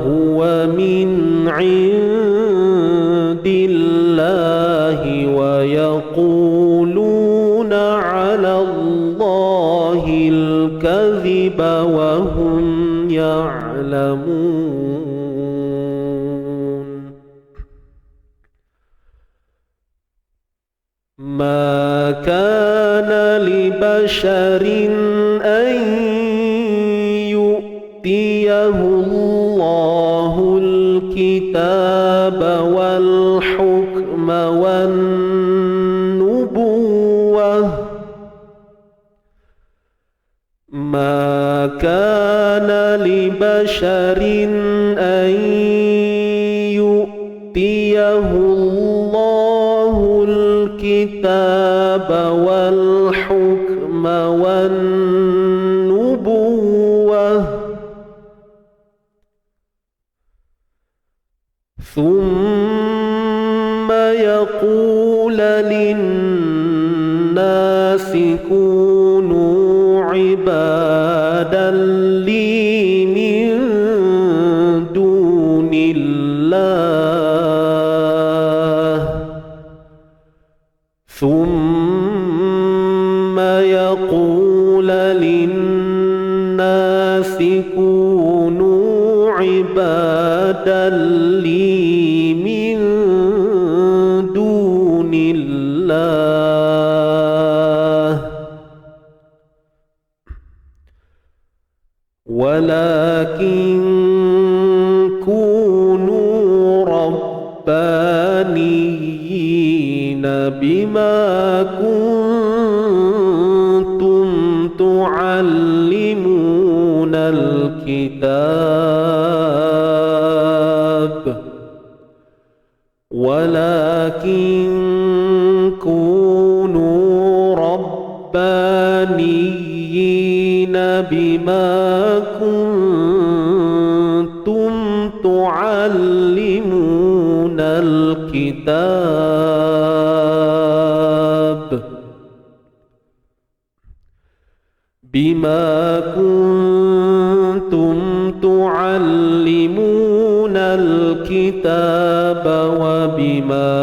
هو من عند الله ويقولون على الله الكذب وهم يعلمون ما كان لبشر أن يؤتيه الله الكتاب والحكم والنبوة ما كان لبشر أن يؤتيه الله الكتاب والحكم والنبوة ثم يقول للناس كونوا عبادا لي من دون الله ثم يقول للناس كونوا عبادا لي ولكن كونوا ربانيين بما كنتم تعلمون الكتاب ولكن كونوا ربانيين بما كنتم تعلمون الكتاب بما كنتم تعلمون الكتاب وبما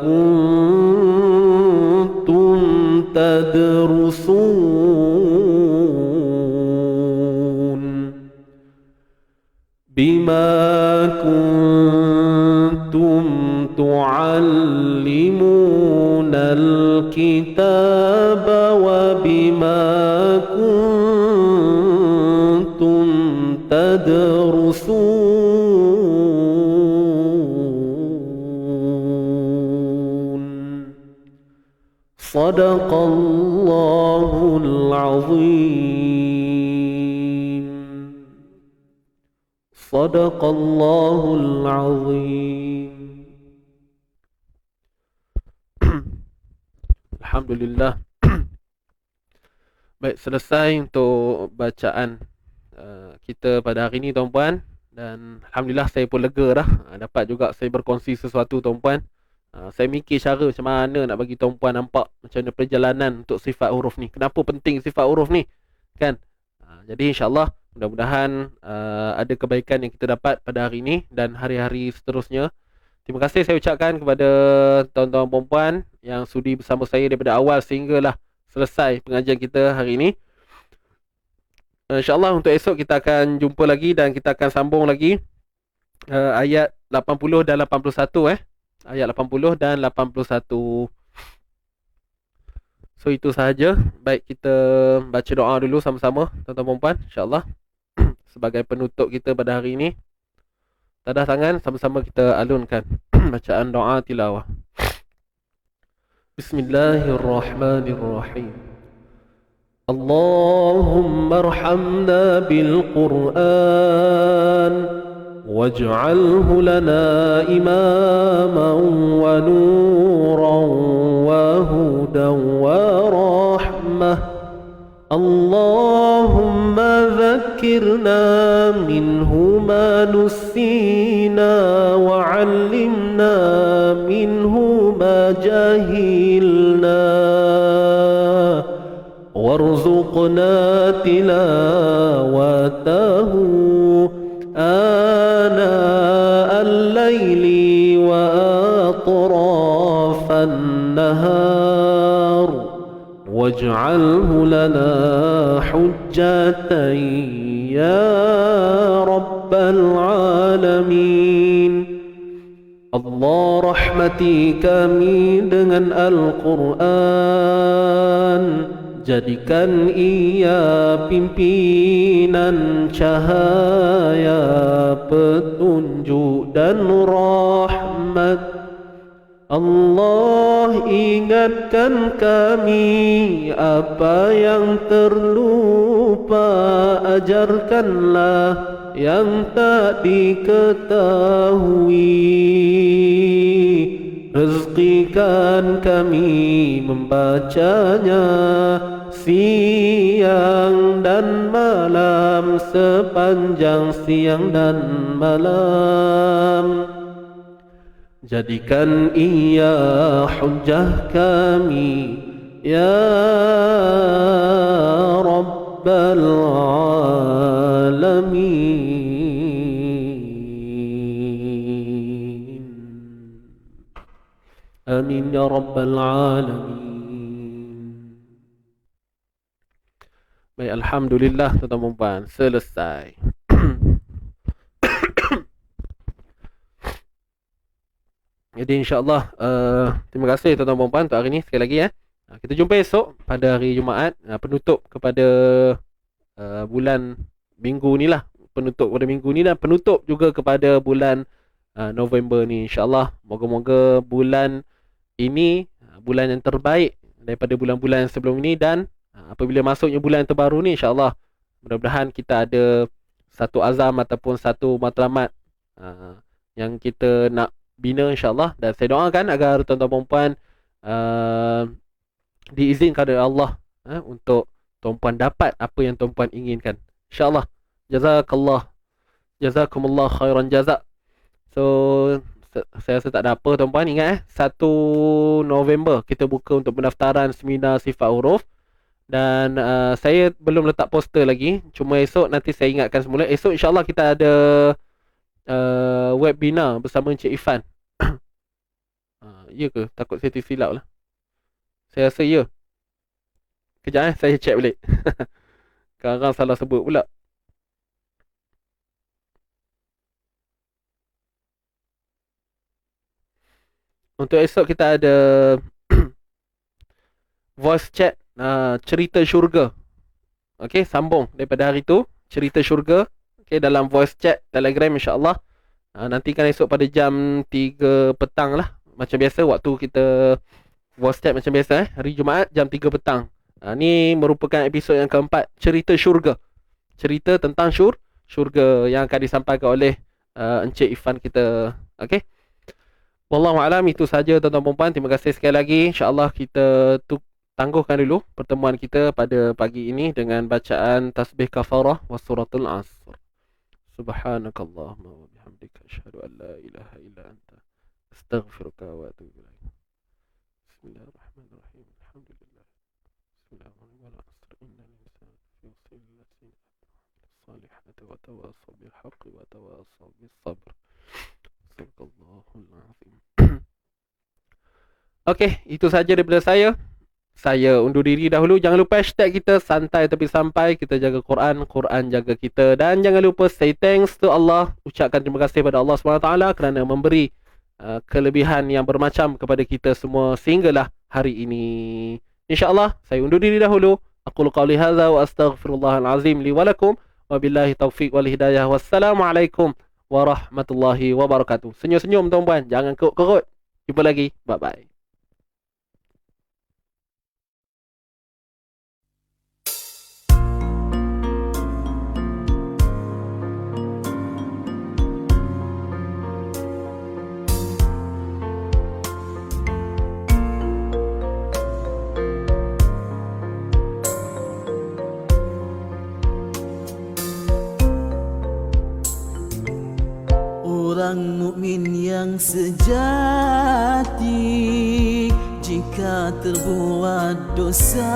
كنتم تدرسون بما كنتم تعلمون الكتاب وبما كنتم تدرسون صدق الله العظيم صدق الله العظيم. Alhamdulillah. Baik, selesai untuk bacaan kita pada hari ini tuan-puan. Dan Alhamdulillah saya pun lega dah. Dapat juga saya berkongsi sesuatu tuan-puan. Saya mikir cara macam mana nak bagi tuan-puan nampak macam mana perjalanan untuk sifat huruf ni. Kenapa penting sifat huruf ni, kan? Jadi insyaAllah mudah-mudahan ada kebaikan yang kita dapat pada hari ini dan hari-hari seterusnya. Terima kasih saya ucapkan kepada tuan-tuan dan puan yang sudi bersama saya daripada awal sehinggalah selesai pengajian kita hari ini. InsyaAllah untuk esok kita akan jumpa lagi dan kita akan sambung lagi ayat 80 dan 81 ayat 80 dan 81. So itu sahaja. Baik, kita baca doa dulu sama-sama tuan-tuan dan puan, insyaAllah sebagai penutup kita pada hari ini. Tadah tangan, sama-sama kita alunkan bacaan doa tilawah. Bismillahirrahmanirrahim. Allahumma arhamna bil Qur'an waj'alhu lana imaman wa nuran wa hudan wa rahmah. Allahumma dhakkirna minhu ma nusina wa 'allimna minhu ma jahilna warzuqna tilawatahu ana al-layli wa atrafan nahar waj'alhu lana hujjatan ya rabbal alamin. Allah rahmati kami dengan Al-Quran, jadikan ia pimpinan cahaya petunjuk dan rahmat. Allah ingatkan kami apa yang terlupa, ajarkanlah yang tak diketahui. Rezekikan kami membacanya siang dan malam, sepanjang siang dan malam. Jadikan ia hujjah kami ya Rabbal Alamin. Amin ya Rabbal Alamin. Baik, Alhamdulillah tuan-tuan dan puan, selesai. Jadi insyaAllah terima kasih tuan-tuan dan puan untuk hari ini sekali lagi Kita jumpa esok pada hari Jumaat, penutup kepada bulan minggu ni lah, penutup pada minggu ni dan penutup juga kepada bulan November ni, insyaAllah. Moga-moga bulan ini bulan yang terbaik daripada bulan-bulan sebelum ini, dan apabila masuknya bulan terbaru ni, insyaAllah mudah-mudahan kita ada satu azam ataupun satu matlamat yang kita nak bina, insyaAllah. Dan saya doakan agar tuan-tuan perempuan diizinkan oleh Allah untuk tuan-puan dapat apa yang tuan-puan inginkan, insyaAllah. Jazakumullah khairan jazak. So saya rasa tak ada apa tuan-puan. Ingat 1 November kita buka untuk pendaftaran seminar sifat huruf. Dan saya belum letak poster lagi, cuma esok nanti saya ingatkan semula. Esok insyaAllah kita ada webinar bersama Encik Ifan. Ya ke? Takut saya tersilap lah. Saya rasa ya. Kejap saya check balik. Kadang-kadang salah sebut pula. Untuk esok kita ada voice chat cerita syurga. Okey, sambung daripada hari tu, cerita syurga. Okey, dalam voice chat Telegram, insya-Allah. Nantikan esok pada jam 3 petang lah. Macam biasa, waktu kita voice chat macam biasa hari Jumaat jam 3 petang. Ni merupakan episod yang keempat, cerita syurga. Cerita tentang syurga yang akan disampaikan oleh Encik Ifan kita. Okey. Wallahu a'lam, itu saja tuan-tuan puan. Terima kasih sekali lagi. Insya-Allah kita tangguhkan dulu pertemuan kita pada pagi ini dengan bacaan tasbih kafarah wa suratul asr. Subhanakallahumma wa bihamdika asyhadu an la ilaha illa anta astaghfiruka wa atubu ilaik. Bismillahirrahmanirrahim. Alhamdulillah. Bismillahirrahmanirrahim. Wal 'asr innal insana fi khusr salihati wa tawassaw bil haqqi wa tawassaw bis sabr. Sadaqallahul azim. Okey, itu saja daripada saya. Saya undur diri dahulu. Jangan lupa hashtag kita santai tapi sampai. Kita jaga Quran, Quran jaga kita. Dan jangan lupa say thanks to Allah. Ucapkan terima kasih kepada Allah SWT kerana memberi kelebihan yang bermacam kepada kita semua sehinggalah hari ini. InsyaAllah saya undur diri dahulu. Aqulu qawli hadza wa astaghfirullahal azim li wa lakum. Wabillahi taufiq wal hidayah. Wassalamualaikum warahmatullahi wabarakatuh. Senyum-senyum tuan-puan, jangan kerut-kerut. Jumpa lagi. Bye-bye. Orang mukmin yang sejati jika terbuat dosa,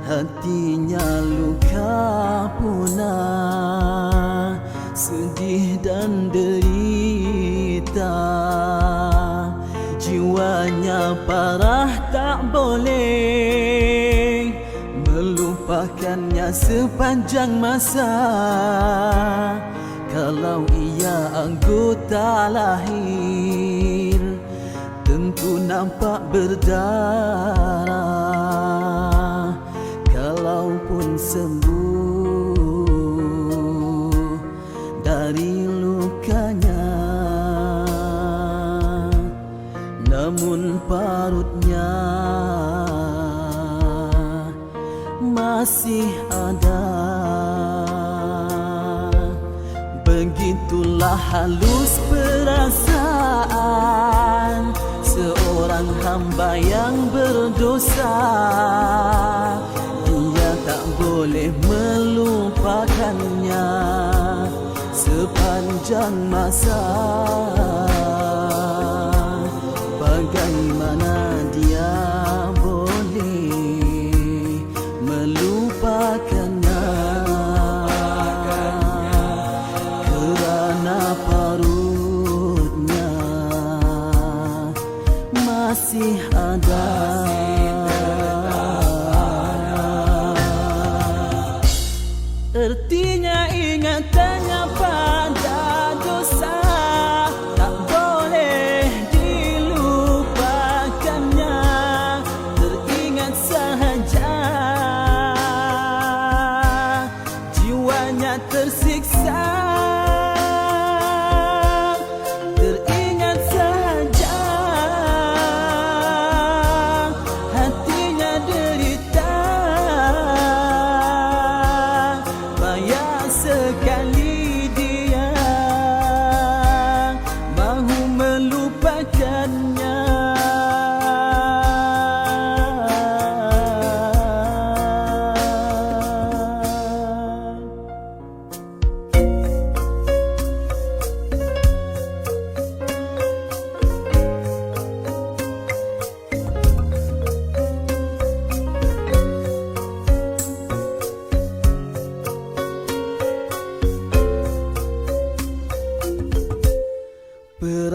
hatinya luka punah, sedih dan derita, jiwanya parah tak boleh melupakannya sepanjang masa. Kalau ia anggota lahir, tentu nampak berdarah. Kalaupun sembuh dari lukanya, namun parutnya masih ada. Begitulah halus perasaan seorang hamba yang berdosa. Dia tak boleh melupakannya sepanjang masa. Bagaimana dia boleh melupakannya kerana parutnya masih ada. Artinya ingatannya pada dosa tak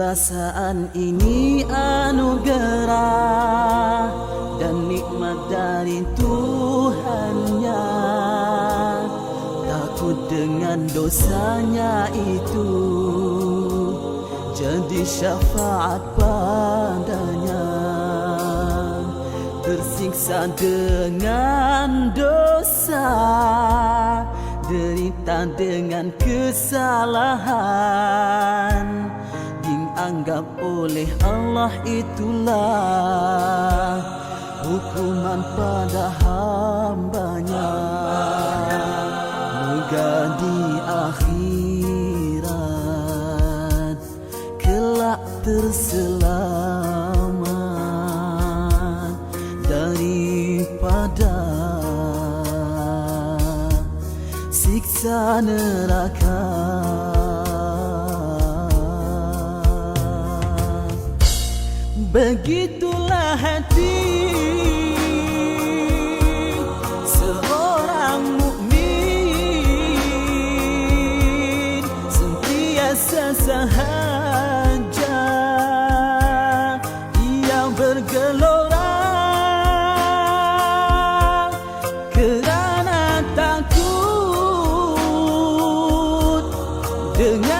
Perasaan ini anugerah dan nikmat dari Tuhannya. Takut dengan dosanya itu jadi syafaat padanya. Tersiksa dengan dosa, derita dengan kesalahan, dianggap oleh Allah itulah hukuman pada hambanya. Moga di akhirat kelak terselamat daripada siksa neraka. Begitulah hati seorang mukmin, sentiasa sahaja ia bergelora kerana takut dengan